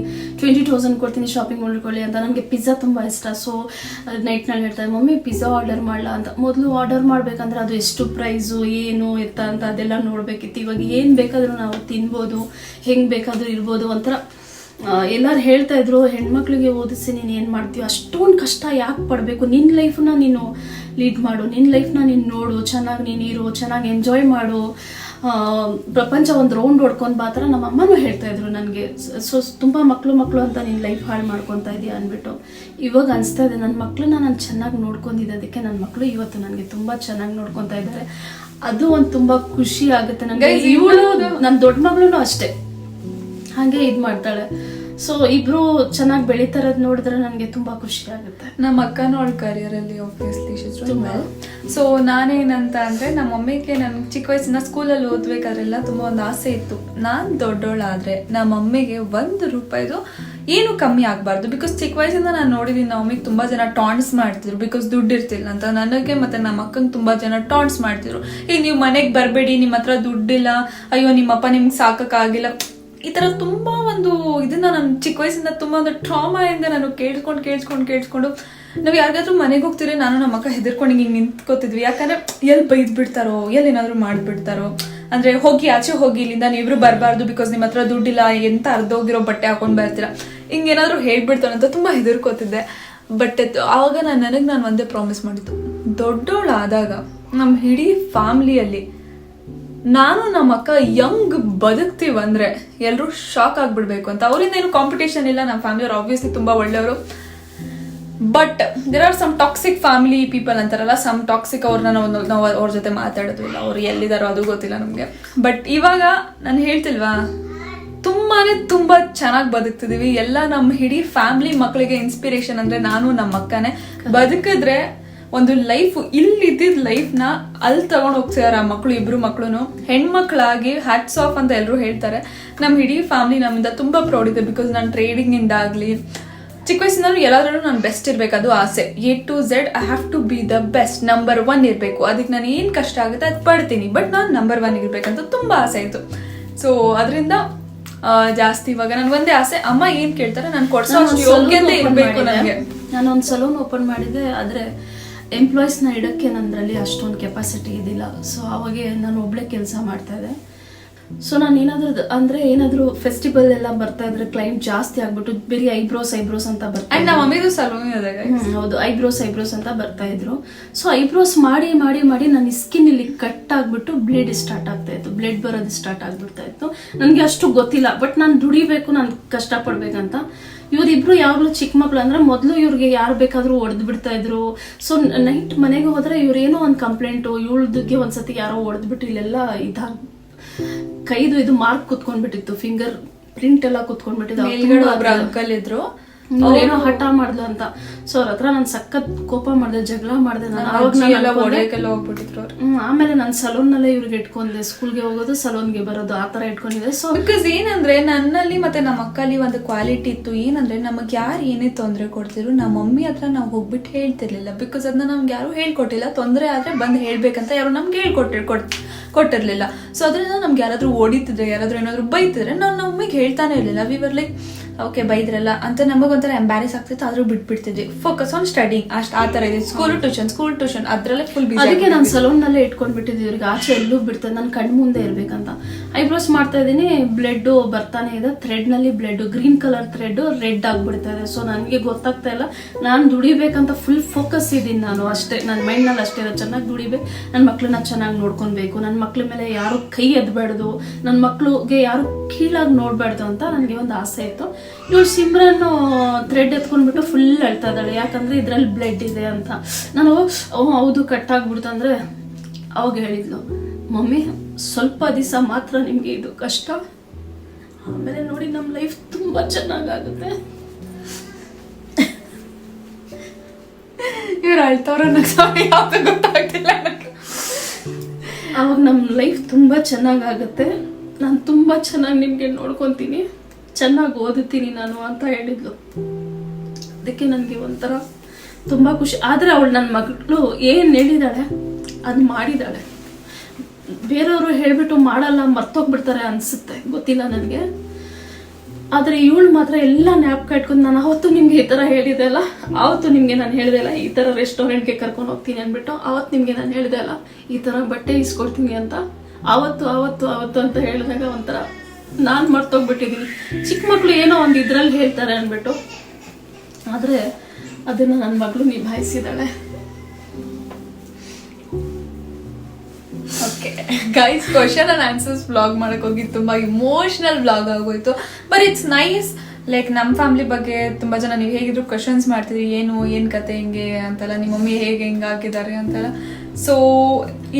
20,000 ಕೊಡ್ತೀನಿ ಶಾಪಿಂಗ್ ಮಾಡ್ಕೊಳ್ಳಿ ಅಂತ. ನನಗೆ ಪಿಜ್ಜಾ ತುಂಬ ಇಷ್ಟ. ಸೊ ನೈಟ್ನಲ್ಲಿ ಹೇಳ್ತಾರೆ, ಮಮ್ಮಿ ಪಿಜ್ಜಾ ಆರ್ಡರ್ ಮಾಡಲ್ಲ ಅಂತ. ಮೊದಲು ಆರ್ಡರ್ ಮಾಡಬೇಕಂದ್ರೆ ಅದು ಎಷ್ಟು ಪ್ರೈಸು ಏನು ಎತ್ತ ಅಂತ ಅದೆಲ್ಲ ನೋಡಬೇಕಿತ್ತು. ಇವಾಗ ಏನು ಬೇಕಾದರೂ ನಾವು ತಿನ್ಬೋದು, ಹೆಂಗೆ ಬೇಕಾದರೂ ಇರ್ಬೋದು. ಒಂಥರ ಎಲ್ಲರೂ ಹೇಳ್ತಾ ಇದ್ರು, ಹೆಣ್ಮಕ್ಳಿಗೆ ಓದಿಸಿ ನೀನು ಏನು ಮಾಡ್ತೀವಿ, ಅಷ್ಟೊಂದು ಕಷ್ಟ ಯಾಕೆ ಪಡಬೇಕು, ನಿನ್ನ ಲೈಫನ್ನ ನೀನು ಲೀಡ್ ಮಾಡು, ನಿನ್ನ ಲೈಫ್ನ ನೀನು ನೋಡು, ಚೆನ್ನಾಗಿ ನೀನು ಇರು, ಚೆನ್ನಾಗಿ ಎಂಜಾಯ್ ಮಾಡು, ಪ್ರಪಂಚ ಒಂದು ರೌಂಡ್ ಹೊಡ್ಕೊಂಡು ಬಾ ಥರ ನಮ್ಮ ಅಮ್ಮನೂ ಹೇಳ್ತಾ ಇದ್ರು ನನಗೆ. ಸೊ ತುಂಬ ಮಕ್ಕಳು ಅಂತ ನೀನು ಲೈಫ್ ಹಾಳು ಮಾಡ್ಕೊತಾ ಇದೆಯಾ ಅಂದ್ಬಿಟ್ಟು ಇವಾಗ ಅನಿಸ್ತಾ ಇದೆ, ನನ್ನ ಮಕ್ಕಳನ್ನ ನಾನು ಚೆನ್ನಾಗಿ ನೋಡ್ಕೊಂಡಿದ್ದಕ್ಕೆ ನನ್ನ ಮಕ್ಕಳು ಇವತ್ತು ನನಗೆ ತುಂಬ ಚೆನ್ನಾಗಿ ನೋಡ್ಕೊತಾ ಇದ್ದಾರೆ. ಅದು ಒಂದು ತುಂಬ ಖುಷಿ ಆಗುತ್ತೆ ನನಗೆ. ಇವಳು ನನ್ನ ದೊಡ್ಡ ಮಗಳೂ ಅಷ್ಟೇ ಹಾಗೆ ಇದು ಮಾಡ್ತಾಳೆ. ಸೊ ಇಬ್ರು ಚೆನ್ನಾಗಿ ಬೆಳೀತಾರದ್ ನೋಡಿದ್ರೆ ನನಗೆ ತುಂಬಾ ಖುಷಿ ಆಗುತ್ತೆ. ನಮ್ಮ ಅಕ್ಕನೂ ಅವಳ ಕರಿಯರ್ ಅಲ್ಲಿ ಆಬ್ವಿಯಸ್ಲಿ ಸೊ ನಾನೇನಂತ ಅಂದ್ರೆ, ನಮ್ಮ ಮಮ್ಮಿಗೆ ನನ್ ಚಿಕ್ಕ ವಯಸ್ಸಿನ ಸ್ಕೂಲಲ್ಲಿ ಓದ್ಬೇಕಾದ್ರೆಲ್ಲ ತುಂಬಾ ಒಂದು ಆಸೆ ಇತ್ತು, ನಾನ್ ದೊಡ್ಡೋಳಾದ್ರೆ ನಮ್ಮ ಮಮ್ಮಿಗೆ ₹1 ಏನು ಕಮ್ಮಿ ಆಗ್ಬಾರ್ದು. ಬಿಕಾಸ್ ಚಿಕ್ಕ ವಯಸ್ಸಿಂದ ನಾನು ನೋಡಿದೀನಿ, ನಮ್ಮ ಮಮ್ಮಿಗೆ ತುಂಬಾ ಜನ ಟಾಂಟ್ಸ್ ಮಾಡ್ತಿದ್ರು ಬಿಕಾಸ್ ದುಡ್ಡು ಇರ್ತಿಲ್ಲ ಅಂತ. ನನಗೆ ಮತ್ತೆ ನಮ್ಮ ಅಕ್ಕಂಗೆ ತುಂಬಾ ಜನ ಟಾಂಟ್ಸ್ ಮಾಡ್ತಿದ್ರು, ಈಗ ನೀವು ಮನೆಗೆ ಬರಬೇಡಿ, ನಿಮ್ಮ ಹತ್ರ ದುಡ್ಡಿಲ್ಲ, ಅಯ್ಯೋ ನಿಮ್ಮಪ್ಪ ನಿಮ್ಗೆ ಸಾಕಕ್ಕಾಗಿಲ್ಲ, ಈ ತರ ತುಂಬಾ ಒಂದು ಇದನ್ನ ನಾನು ಚಿಕ್ಕ ವಯಸ್ಸಿಂದ ತುಂಬಾ ಒಂದು ಟ್ರಾಮಾ ಇಂದ ನಾನು ಕೇಳಿಸ್ಕೊಂಡು ನಾವ್ ಯಾರಿಗಾದ್ರೂ ಮನೆಗೆ ಹೋಗ್ತಿದ್ರೆ ನಾನು ನಮ್ಮ ಅಕ್ಕ ಹೆದರ್ಕೊಂಡು ಹಿಂಗೆ ನಿಂತ್ಕೋತಿದ್ವಿ. ಯಾಕಂದ್ರೆ ಎಲ್ಲಿ ಬೈದ್ ಬಿಡ್ತಾರೋ, ಎಲ್ಲಿ ಏನಾದ್ರು ಮಾಡ್ಬಿಡ್ತಾರೋ, ಅಂದ್ರೆ ಆಚೆ ಹೋಗಿ ಇಲ್ಲಿಂದ ನೀವಿಬ್ರು ಬರಬಾರ್ದು ಬಿಕಾಸ್ ನಿಮ್ಮ ಹತ್ರ ದುಡ್ಡಿಲ್ಲ, ಎಂತ ಅರ್ಧೋಗಿರೋ ಬಟ್ಟೆ ಹಾಕೊಂಡ್ ಬರ್ತೀರಾ, ಹಿಂಗೇನಾದ್ರು ಹೇಳ್ಬಿಡ್ತಾರೋ ಅಂತ ತುಂಬಾ ಹೆದರ್ಕೋತಿದ್ದೆ. ಬಟ್ ಆವಾಗ ನಾನು ಒಂದೇ ಪ್ರಾಮಿಸ್ ಮಾಡಿದ್ದು, ದೊಡ್ಡೋಳಾದಾಗ ನಮ್ಮ ಇಡೀ ಫ್ಯಾಮಿಲಿಯಲ್ಲಿ ನಾನು ನಮ್ಮ ಅಕ್ಕ ಯಂಗ್ ಬದುಕ್ತೀವಂದ್ರೆ ಎಲ್ಲರೂ ಶಾಕ್ ಆಗ್ಬಿಡ್ಬೇಕು ಅಂತ. ಅವರಿಂದ ಏನು ಕಾಂಪಿಟೇಷನ್ ಇಲ್ಲ, ನಮ್ಮ ಫ್ಯಾಮಿಲಿಯವ್ರು ಆಬ್ವಿಯಸ್ಲಿ ತುಂಬಾ ಒಳ್ಳೆಯವರು. But there are some toxic family people ಅಂತಾರಲ್ಲ, ಸಮ್ ಟಾಕ್ಸಿಕ್, ನಾವು ಅವ್ರ ಜೊತೆ ಮಾತಾಡೋದು ಇಲ್ಲ, ಅವ್ರು ಎಲ್ಲಿದಾರೋ ಅದು ಗೊತ್ತಿಲ್ಲ ನಮ್ಗೆ. ಬಟ್ ಇವಾಗ ನಾನು ಹೇಳ್ತಿಲ್ವಾ, ತುಂಬಾ ಚೆನ್ನಾಗಿ ಬದುಕ್ತಿದೀವಿ ಎಲ್ಲ. ನಮ್ಮ ಇಡೀ ಫ್ಯಾಮಿಲಿ ಮಕ್ಕಳಿಗೆ ಇನ್ಸ್ಪಿರೇಷನ್ ಅಂದ್ರೆ ನಾನು ನಮ್ಮ ಅಕ್ಕನೇ. ಬದುಕಿದ್ರೆ ಒಂದು ಲೈಫ್, ಇಲ್ಲಿದ್ದಿದ್ ಲೈಫ್ನ ಅಲ್ಲಿ ತಗೊಂಡ್ ಹೋಗ್ತಿದಾರೆ ಆ ಮಕ್ಳು, ಇಬ್ರು ಮಕ್ಳು ಹೆಣ್ಮಕ್ಳಾಗಿ ಹ್ಯಾಟ್ಸ್ ಆಫ್ ಅಂತ ಎಲ್ಲರೂ ಹೇಳ್ತಾರೆ. ನಮ್ಮ ಇಡೀ ಫ್ಯಾಮಿಲಿ ನಮ್ಮಿಂದ ತುಂಬಾ ಪ್ರೌಡ್ ಇದೆ. ಬಿಕಾಸ್ ನಾನು ಟ್ರೇಡಿಂಗ್ ಇಂದ ಆಗ್ಲಿ, ಚಿಕ್ಕ ವಯಸ್ಸಿನಲ್ಲೂ ಎಲ್ಲಾದ್ರೂ ನಾನು ಬೆಸ್ಟ್ ಇರ್ಬೇಕು, ಅದು ಆಸೆ. A to Z I have to be the best, number 1 ಇರ್ಬೇಕು. ಅದಕ್ಕೆ ನಾನು ಏನ್ ಕಷ್ಟ ಆಗುತ್ತೆ ಅದು ಪಡ್ತೀನಿ, ಬಟ್ ನಾನು ನಂಬರ್ 1 ಇರ್ಬೇಕಂತ ತುಂಬಾ ಆಸೆ ಇತ್ತು. ಸೊ ಅದರಿಂದ ಜಾಸ್ತಿ ಇವಾಗ ನನ್ ಒಂದೇ ಆಸೆ, ಅಮ್ಮ ಏನ್ ಕೇಳ್ತಾರೆ ನಾನು ಕೊಡ್ಸೋ ಯೋಗ್ಯತೆ ಇರ್ಬೇಕು ನನಗೆ. ನಾನೊಂದು ಸಲೂನ್ ಓಪನ್ ಮಾಡಿದೆ, ಆದ್ರೆ ಎಂಪ್ಲಾಯೀಸ್ನ ಇಡೋಕ್ಕೆ ನನ್ನಲ್ಲಿ ಅಷ್ಟೊಂದು ಕೆಪಾಸಿಟಿ ಇದ್ದಿಲ್ಲ. ಸೊ ಅವಾಗೆ ನಾನು ಒಬ್ಳೆ ಕೆಲಸ ಮಾಡ್ತಾ ಇದ್ದೆ. ಸೊ ನಾನು ಏನಾದ್ರು ಫೆಸ್ಟಿವಲ್ ಎಲ್ಲ ಬರ್ತಾ ಇದ್ರೆ ಕ್ಲೈಂಟ್ ಜಾಸ್ತಿ ಆಗ್ಬಿಟ್ಟು ಬರೀ ಐಬ್ರೋಸ್ ಅಂತ ಬರ್ತಾ ಅಂಡ್ ನಮ್ಮ ಮಮ್ಮಿದು ಸಲೂನ್ ಇದೆ ಹೌದು, ಐಬ್ರೋಸ್ ಅಂತ ಬರ್ತಾ ಇದ್ರು. ಸೊ ಐಬ್ರೋಸ್ ಮಾಡಿ ಮಾಡಿ ಮಾಡಿ ನನ್ನ ಸ್ಕಿನ್ ಇಲ್ಲಿ ಕಟ್ ಆಗ್ಬಿಟ್ಟು ಬ್ಲಡ್ ಸ್ಟಾರ್ಟ್ ಆಗ್ತಾ ಇತ್ತು, ಬ್ಲಡ್ ಬರೋದು ಸ್ಟಾರ್ಟ್ ಆಗ್ಬಿಡ್ತಾ ಇತ್ತು. ನನಗೆ ಅಷ್ಟು ಗೊತ್ತಿಲ್ಲ, ಬಟ್ ನಾನು ದುಡಿಬೇಕು, ನಾನು ಕಷ್ಟಪಡ್ಬೇಕಂತ. ಇವ್ರಿಬ್ರು ಯಾವಾಗ್ಲೂ ಚಿಕ್ಕ ಮಕ್ಳು ಅಂದ್ರೆ ಮೊದಲು ಇವ್ರಿಗೆ ಯಾರು ಬೇಕಾದ್ರೂ ಹೊಡೆದ್ ಬಿಡ್ತಾ ಇದ್ರು. ಸೊ ನೈಟ್ ಮನೆಗೆ ಹೋದ್ರೆ ಇವ್ರೇನೋ ಒಂದು ಕಂಪ್ಲೇಂಟು, ಇವಳ್ದಿಗೆ ಒಂದ್ಸತಿ ಯಾರೋ ಹೊಡೆದ್ಬಿಟ್ಟು ಇಲ್ಲೆಲ್ಲ ಕೈದು ಇದು ಮಾರ್ಕ್ ಕುತ್ಕೊಂಡ್ಬಿಟ್ಟಿತ್ತು, ಫಿಂಗರ್ ಪ್ರಿಂಟ್ ಎಲ್ಲ ಕುತ್ಕೊಂಡ್ಬಿಟ್ಟಿತ್ತು. ಅಂಕಲ್ ಇದ್ರು, ಏನೋ ಹಠ ಮಾಡ್ಲು ಅಂತ. ಸೊ ಅವ್ರ ಹತ್ರ ನಾನು ಸಖತ್ ಕೋಪ ಮಾಡ್ದೆ, ಜಗಳ ಮಾಡ್ದೆ. ಆಮೇಲೆ ನಾನು ಸಲೂನ್ ನಲ್ಲೇ ಇವ್ರಿಗೆ ಇಟ್ಕೊಂಡೆ, ಸ್ಕೂಲ್ಗೆ ಹೋಗೋದು ಸಲೂನ್ಗೆ ಬರೋದು ಆ ತರ ಇಟ್ಕೊಂಡಿದ್ದೆ. ಸೊ ಬಿಕಾಸ್ ಏನಂದ್ರೆ ನನ್ನಲ್ಲಿ ಮತ್ತೆ ನಮ್ಮ ಅಕ್ಕಲ್ಲಿ ಒಂದು ಕ್ವಾಲಿಟಿ ಇತ್ತು, ಏನಂದ್ರೆ ನಮಗ್ ಯಾರು ಏನೇ ತೊಂದರೆ ಕೊಡ್ತಿದ್ರು ನಮ್ಮ ಮಮ್ಮಿ ಹತ್ರ ನಾವು ಹೋಗ್ಬಿಟ್ಟು ಹೇಳ್ತಿರ್ಲಿಲ್ಲ. ಬಿಕಾಸ್ ಅದನ್ನ ನಮ್ಗೆ ಯಾರು ಹೇಳ್ಕೊಟ್ಟಿಲ್ಲ. ತೊಂದರೆ ಆದ್ರೆ ಬಂದು ಹೇಳ್ಬೇಕಂತ ಯಾರು ನಮ್ಗೆ ಕೊಟ್ಟಿರ್ಲಿಲ್ಲ. ಸೊ ಅದರಿಂದ ನಮ್ಗೆ ಯಾರಾದ್ರೂ ಓಡಿತಿದ್ರೆ, ಯಾರಾದ್ರೂ ಏನಾದ್ರು ಬೈತಿದ್ರೆ ನಾವು ನಮ್ಮ ಮಮ್ಮಿಗೆ ಹೇಳ್ತಾನೆ ಇರ್ಲಿಲ್ಲ. ವಿ ವರ್ ಲೈಕ್ ಓಕೆ ಬೈದ್ರಲ್ಲ ಅಂತ ನಮಗೊಂಥರ ಎಂಬ್ಯಾರೆಸ್ ಆಗ್ತಿತ್ತು, ಆದ್ರೂ ಬಿಟ್ಬಿಡ್ತಿದ್ವಿ. ಫೋಕಸ್ ಆನ್ ಸ್ಟಡಿಂಗ್ ಅಷ್ಟು ಆ ತರ ಇದೆ. ಸ್ಕೂಲ್ ಟ್ಯೂಷನ್ ಅದ್ರಲ್ಲೇ ಫುಲ್ ಬಿಸಿ. ಅದಕ್ಕೆ ನಾನು ಸಲೂನ್ ನಲ್ಲೇ ಇಟ್ಕೊಂಡ್ಬಿಟ್ಟಿದ್ವಿ, ಇವ್ರಿಗೆ ಆಚೆ ಎಲ್ಲೂ ಬಿಡ್ತದೆ, ನನ್ ಕಣ್ ಮುಂದೆ ಇರ್ಬೇಕಂತ. ಐಬ್ರೋಸ್ ಮಾಡ್ತಾ ಇದೀನಿ, ಬ್ಲಡ್ ಬರ್ತಾನೆ ಇದೆ, ಥ್ರೆಡ್ ನಲ್ಲಿ blood, green colour thread red ಆಗ್ಬಿಡ್ತಾ ಇದೆ. ಸೊ ನನಗೆ ಗೊತ್ತಾಗ್ತಾ ಇಲ್ಲ, ನಾನು ದುಡಿಬೇಕಂತ ಫುಲ್ ಫೋಕಸ್ ಇದೀನಿ ನಾನು ಅಷ್ಟೇ. ನನ್ನ ಮೈಂಡ್ ನಲ್ಲಿ ಅಷ್ಟೇ ಇದೆ, ಚೆನ್ನಾಗಿ ದುಡಿಬೇಕು, ನನ್ನ ಮಕ್ಳನ್ನ ಚೆನ್ನಾಗಿ ನೋಡ್ಕೊಬೇಕು, ನನ್ನ ಮಕ್ಳ ಮೇಲೆ ಯಾರು ಕೈ ಎದ್ಬಾರ್ದು, ನನ್ನ ಮಕ್ಳಿಗೆ ಯಾರು ಕೀಳಾಗಿ ನೋಡ್ಬಾರ್ದು ಅಂತ ನನಗೆ ಒಂದು ಆಸೆ ಇತ್ತು. ಇವಳು ಸಿಮ್ರನ್ ಥ್ರೆಡ್ ಎತ್ಕೊಂಡ್ಬಿಟ್ಟು ಫುಲ್ ಅಳ್ತಾ ಇದ್ದಾಳೆ, ಯಾಕಂದ್ರೆ ಇದ್ರಲ್ಲಿ ಬ್ಲಡ್ ಇದೆ ಅಂತ. ನಾನು ಹೌದು ಕಟ್ ಆಗ್ಬಿಡ್ತು ಅಂದ್ರೆ ಅವಾಗ ಹೇಳಿದ್ಲು, ಮಮ್ಮಿ ಸ್ವಲ್ಪ ದಿವಸ ಮಾತ್ರ ನಿಮ್ಗೆ ಇದು ಕಷ್ಟ, ಆಮೇಲೆ ನೋಡಿ ನಮ್ಮ ಲೈಫ್ ತುಂಬಾ ಚೆನ್ನಾಗಾಗುತ್ತೆ. ಇವ್ರು ಅಳ್ತವ್ರ ಗೊತ್ತಾಗ್ತಿಲ್ಲ. ಅವಾಗ ನಮ್ಮ ಲೈಫ್ ತುಂಬಾ ಚೆನ್ನಾಗಾಗುತ್ತೆ, ನಾನು ತುಂಬಾ ಚೆನ್ನಾಗಿ ನಿಮ್ಗೆ ನೋಡ್ಕೊಂತೀನಿ, ಚೆನ್ನಾಗಿ ಓದುತ್ತೀನಿ ನಾನು ಅಂತ ಹೇಳಿದ್ಲು. ಅದಕ್ಕೆ ನನಗೆ ಒಂಥರ ತುಂಬಾ ಖುಷಿ. ಆದ್ರೆ ಅವಳು ನನ್ನ ಮಗಳು ಏನ್ ಹೇಳಿದಾಳೆ ಅದು ಮಾಡಿದಾಳೆ. ಬೇರೆಯವರು ಹೇಳ್ಬಿಟ್ಟು ಮಾಡಲ್ಲ, ಮರ್ತೋಗ್ಬಿಡ್ತಾರೆ ಅನ್ಸುತ್ತೆ, ಗೊತ್ತಿಲ್ಲ ನನಗೆ. ಆದ್ರೆ ಇವಳು ಮಾತ್ರ ಎಲ್ಲ ಜ್ಞಾಪಕ ಇಟ್ಕೊಂಡು, ನಾನು ಅವತ್ತು ನಿಮ್ಗೆ ಈ ತರ ಹೇಳಿದೆ ಅಲ್ಲ, ಆವತ್ತು ನಿಮ್ಗೆ ನಾನು ಹೇಳಿದೆ ಅಲ್ಲ ಈ ತರ ರೆಸ್ಟೋರೆಂಟ್ಗೆ ಕರ್ಕೊಂಡು ಹೋಗ್ತೀನಿ ಅಂದ್ಬಿಟ್ಟು, ಅವತ್ತು ನಿಮ್ಗೆ ನಾನು ಹೇಳಿದೆ ಅಲ್ಲ ಈ ತರ ಬಟ್ಟೆ ಇಸ್ಕೊಡ್ತೀನಿ ಅಂತ, ಅವತ್ತು ಅಂತ ಹೇಳಿದಾಗ ಒಂಥರ ನಾನು ಮರ್ತೋಗ್ಬಿಟ್ಟಿದ್ದೀನಿ. ಚಿಕ್ಕ ಮಕ್ಳು ಏನೋ ಒಂದು ಇದ್ರಲ್ಲಿ ಹೇಳ್ತಾರೆ ಅಂದ್ಬಿಟ್ಟು, ಆದ್ರೆ ಅದನ್ನ ನನ್ನ ಮಗಳು ನಿಭಾಯಿಸಿದಾಳೆ. Okay guys, question and answers vlog ಮಾಡಕ್ ಹೋಗಿ ತುಂಬಾ ಇಮೋಷನಲ್ ವ್ಲಾಗ್ ಆಗೋಯ್ತು. But it's nice. ಲೈಕ್ ನಮ್ಮ ಫ್ಯಾಮಿಲಿ ಬಗ್ಗೆ ತುಂಬಾ ಜನ ನೀವು ಹೇಗಿದ್ರು ಕ್ವಶನ್ಸ್ ಮಾಡ್ತಿದ್ರಿ, ಏನ್ ಕತೆ ಹಿಂಗೆ ಅಂತೆಲ್ಲ, ನಿಮ್ಮ ಮಮ್ಮಿ ಹೇಗೆ ಹಿಂಗೆ ಹಾಕಿದ್ದಾರೆ ಅಂತೆಲ್ಲ. ಸೊ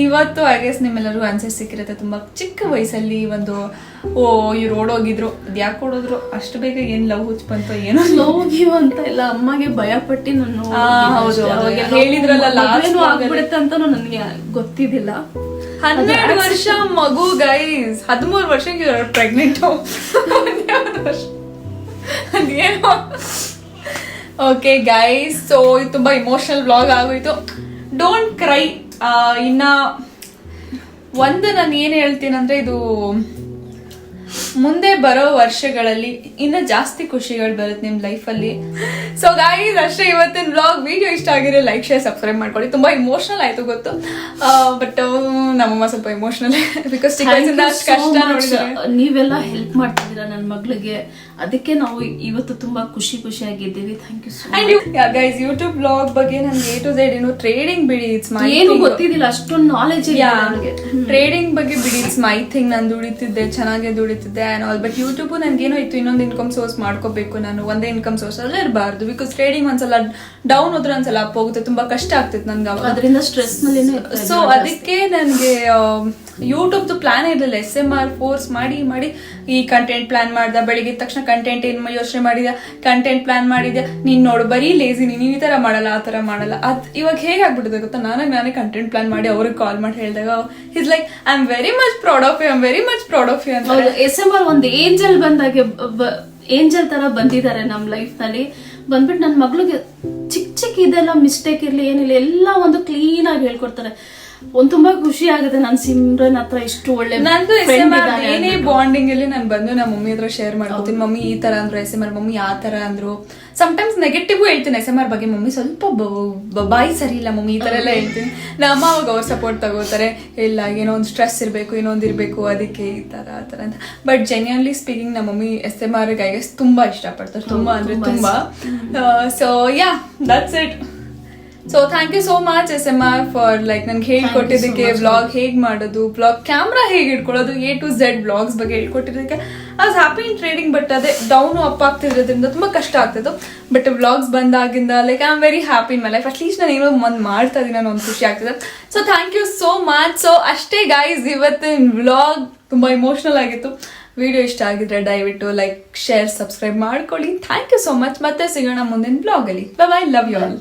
ಇವತ್ತು ಐ ಗೆಸ್ ನಿಮ್ಮೆಲ್ಲರಿಗೂ ಆನ್ಸರ್ ಸಿಕ್ಕಿರುತ್ತೆ. ತುಂಬಾ ಚಿಕ್ಕ ವಯಸ್ಸಲ್ಲಿ ಒಂದು ಇವ್ರು ಓಡೋಗಿದ್ರು, ಯಾಕೆ ಓಡೋದ್ರು ಅಷ್ಟು ಬೇಗ, ಏನ್ ಲವ್ ಹುಚ್ಚ ಬಂತು ಏನೋ. ಲವ್ ಅಂತ ಇಲ್ಲ, ಅಮ್ಮಗೆ ಭಯ ಪಟ್ಟಿ ನಾನು ಹೇಳಿದ್ರಲ್ಲ ಆಗ್ಬಿಡುತ್ತೆ ಅಂತ ನನಗೆ ಗೊತ್ತಿದ್ದಿಲ್ಲ. 12 ವರ್ಷ ಮಗು ಗೈಸ್, 13 ವರ್ಷಕ್ಕೆ ಪ್ರೆಗ್ನೆಂಟ್. ಅದೇನೋ. ಓಕೆ ಗೈಸ್, ಸೊ ಇದು ತುಂಬಾ ಇಮೋಷನಲ್ ವ್ಲಾಗ್ ಆಗೋಯ್ತು. Don't CRY. ಇನ್ನ ಒಂದು ನಾನು ಏನ್ ಹೇಳ್ತೀನಂದ್ರೆ, ಇದು ಮುಂದೆ ಬರೋ ವರ್ಷಗಳಲ್ಲಿ ಇನ್ನ ಜಾಸ್ತಿ ಖುಷಿಗಳು ಬರುತ್ತೆ ನಿಮ್ ಲೈಫಲ್ಲಿ. ಸೊ ಗಾಯ್ಸ್ ಅಷ್ಟೇ ಇವತ್ತಿನ ವ್ಲಾಗ್. ವಿಡಿಯೋ ಇಷ್ಟ ಆಗಿರೋ ಲೈಕ್, ಶೇರ್, ಸಬ್ಸ್ಕ್ರೈಬ್ ಮಾಡ್ಕೊಳ್ಳಿ. ತುಂಬಾ ಇಮೋಷನಲ್ ಆಯ್ತು ಗೊತ್ತು, ಬಟ್ ನಮ್ಮಮ್ಮ ಸ್ವಲ್ಪ ಇಮೋಷನಲ್ ಬಿಕಾಸ್ ಕಷ್ಟ ನೋಡಿದ್ರೆ ನೀವೆಲ್ಲ ಹೆಲ್ಪ್ ಮಾಡ್ತಿದ್ದೀರಾ ನನ್ನ ಮಗಳಿಗೆ, ಅದಕ್ಕೆ ನಾವು ಇವತ್ತು ತುಂಬಾ ಖುಷಿಯಾಗಿದ್ದೀವಿ. Thank you so much. And guys, YouTube vlog ಬಗ್ಗೆ ನನ್ಗೆ A to Z ಏನು ಟ್ರೇಡಿಂಗ್ ಬಿಡಿ, ಇಟ್ಸ್ ಮೈ ಏನು ಗೊತ್ತಿದ್ದಿಲ್ಲ, ಅಷ್ಟೊಂದು ನಾಲೆಜ್ ಇಲ್ಲ ನನಗೆ. ಟ್ರೇಡಿಂಗ್ ಬಗ್ಗೆ ಬಿಡಿ, ಇಟ್ಸ್ ಮೈ ಥಿಂಗ್. ನಾನು ದುಡಿತಿದ್ದೆ, ಚೆನ್ನಾಗಿ ದುಡಿತಿದ್ದೆ ಆ್ಯಂಡ್ ಆಲ್. ಬಟ್ ಯೂಟ್ಯೂಬ್ ನನ್ಗೇನೋ ಇತ್ತು, ಇನ್ನೊಂದು ಇನ್ಕಮ್ ಸೋರ್ಸ್ ಮಾಡ್ಕೋಬೇಕು, ನಾನು ಒಂದೇ ಇನ್ಕಮ್ ಸೋರ್ಸ್ ಅಲ್ಲೇ ಇರಬಾರ್ದು. ಬಿಕಾಸ್ ಟ್ರೇಡಿಂಗ್ ಒಂದ್ಸಲ ಡೌನ್ ಹೋದ್ರೆ ಒಂದ್ಸಲ ಅಪ್ ಹೋಗುತ್ತೆ, ತುಂಬಾ ಕಷ್ಟ ಆಗ್ತಿತ್ತು ನನ್ಗೆ ಅವಾಗ, ಅದರಿಂದ ಸ್ಟ್ರೆಸ್ ನಲ್ಲಿ. ಸೊ ಅದಕ್ಕೆ ನನ್ಗೆ ಯೂಟ್ಯೂಬ್ದು ಪ್ಲಾನ್ ಇರಲಿಲ್ಲ. SMR ಫೋರ್ಸ್ ಮಾಡಿ ಈ ಕಂಟೆಂಟ್ ಪ್ಲಾನ್ ಮಾಡ್ದೆ. ಬೆಳಿಗ್ಗೆ ತಕ್ಷಣ ಕಂಟೆಂಟ್ ಏನ್ ಯೋಚನೆ ಮಾಡಿದ್ಯಾ, ಕಂಟೆಂಟ್ ಪ್ಲಾನ್ ಮಾಡಿದ್ಯಾ, ನೀನ್ ನೋಡು ಬರೀ ಲೇಸಿ, ನೀನ್ ಈ ತರ ಮಾಡಲ್ಲ ಆ ತರ ಮಾಡಲ್ಲ. ಇವಾಗ ಹೇಗಾಗ್ಬಿಟ್ಟಿದೆ ಗೊತ್ತಾ, ನಾನೇ ಕಂಟೆಂಟ್ ಪ್ಲಾನ್ ಮಾಡಿ ಅವ್ರಿಗೆ ಕಾಲ್ ಮಾಡಿ ಹೇಳಿದಾಗ is like I am very much proud of you ಅಂತ. SMR ಒಂದು ಏಂಜಲ್ ತರ ಬಂದಿದ್ದಾರೆ ನಮ್ ಲೈಫ್ ನಲ್ಲಿ. ಬಂದ್ಬಿಟ್ಟು ನನ್ನ ಮಗಳಿಗೆ ಚಿಕ್ಕ ಇದೆಲ್ಲ ಮಿಸ್ಟೇಕ್ ಇರ್ಲಿ ಏನಿಲ್ಲ, ಎಲ್ಲ ಒಂದು ಕ್ಲೀನ್ ಆಗಿ ಹೇಳ್ಕೊಡ್ತಾರೆ. ಒಂದ್ ತುಂಬಾ ಖುಷಿ ಆಗುತ್ತೆ ನಾನು ಸಿಮ್ರನ್ ಹತ್ರ ಇಷ್ಟು ಒಳ್ಳೆ ನಂದು friend SMR ಇದ್ದಾರೆ ಏನೇ ಅಂದ್ಬಿಟ್ಟು. ಬಾಂಡಿಂಗ್ ಅಲ್ಲಿ ನಾನು ಬಂದು ನಮ್ಮ ಮಮ್ಮಿ ಹತ್ರ ಶೇರ್ ಮಾಡ್ಕೊತೀನಿ. ಮಮ್ಮಿ ಈ ತರ ಅಂದ್ರು SMR, ಮಮ್ಮಿ ಆ ತರ ಅಂದ್ರು. ಸಮಟೈಮ್ಸ್ ನೆಗೆಟಿವ್ ಹೇಳ್ತೀನಿ SMR ಬಗ್ಗೆ, ಮಮ್ಮಿ ಸ್ವಲ್ಪ ಬಾಯಿ ಸರಿ ಇಲ್ಲ ಮಮ್ಮಿ ಈ ತರ ಎಲ್ಲ ಹೇಳ್ತೀನಿ. ನಮ್ಮ ಅವಾಗ ಅವ್ರ ಸಪೋರ್ಟ್ ತಗೋತಾರೆ, ಇಲ್ಲ ಏನೋ ಒಂದು ಸ್ಟ್ರೆಸ್ ಇರಬೇಕು, ಏನೋ ಒಂದು ಇರಬೇಕು, ಅದಕ್ಕೆ ಈ ತರ ಆ ತರ ಅಂತ. ಬಟ್ ಜೆನ್ಯೂನ್ಲಿ ಸ್ಪೀಕಿಂಗ್ ನಮ್ಮ ಮಮ್ಮಿ SMR ಐ ಗೆಸ್ ತುಂಬಾ ಇಷ್ಟಪಡ್ತಾರೆ, ತುಂಬಾ ಅಂದ್ರೆ ತುಂಬಾ. So yeah, that's it. So thank you so much SMR for like ನನ್ಗೆ ಹೇಳ್ಕೊಟ್ಟಿದ್ದಕ್ಕೆ, ವ್ಲಾಗ್ ಹೇಗ್ ಮಾಡೋದು, ವ್ಲಾಗ್ ಕ್ಯಾಮ್ರಾ ಹೇಗೆ ಇಟ್ಕೊಳ್ಳೋದು, A to Z ವ್ಲಾಗ್ಸ್ ಬಗ್ಗೆ ಹೇಳ್ಕೊಟ್ಟಿದ್ದಕ್ಕೆ. I was happy in trading, but ಅದೇ ಡೌನ್ ಅಪ್ ಆಗ್ತಿರೋದ್ರಿಂದ ತುಂಬಾ ಕಷ್ಟ ಆಗ್ತಿತ್ತು. ಬಟ್ ವ್ಲಾಗ್ಸ್ ಬಂದಾಗಿಂದ like I am very happy in my life. At least ನಾನು ಏನೋ ಒಂದು ಮಾಡ್ತಾ ಇದೀನಿ ಅನ್ನೋ ಒಂದು ಖುಷಿ ಆಗ್ತಿದೆ. So thank you so much. So ಅಷ್ಟೇ ಗೈಸ್, ಇವತ್ತಿನ ವ್ಲಾಗ್ ತುಂಬಾ ಇಮೋಷನಲ್ ಆಗಿತ್ತು. ವಿಡಿಯೋ ಇಷ್ಟ ಆಗಿದ್ರೆ ದಯವಿಟ್ಟು ಲೈಕ್, ಶೇರ್, ಸಬ್ಸ್ಕ್ರೈಬ್ ಮಾಡ್ಕೊಳ್ಳಿ. Thank you so much. ಮತ್ತೆ ಸಿಗೋಣ ಮುಂದಿನ ಬ್ಲಾಗ್ ಅಲ್ಲಿ. Bye bye, love you all.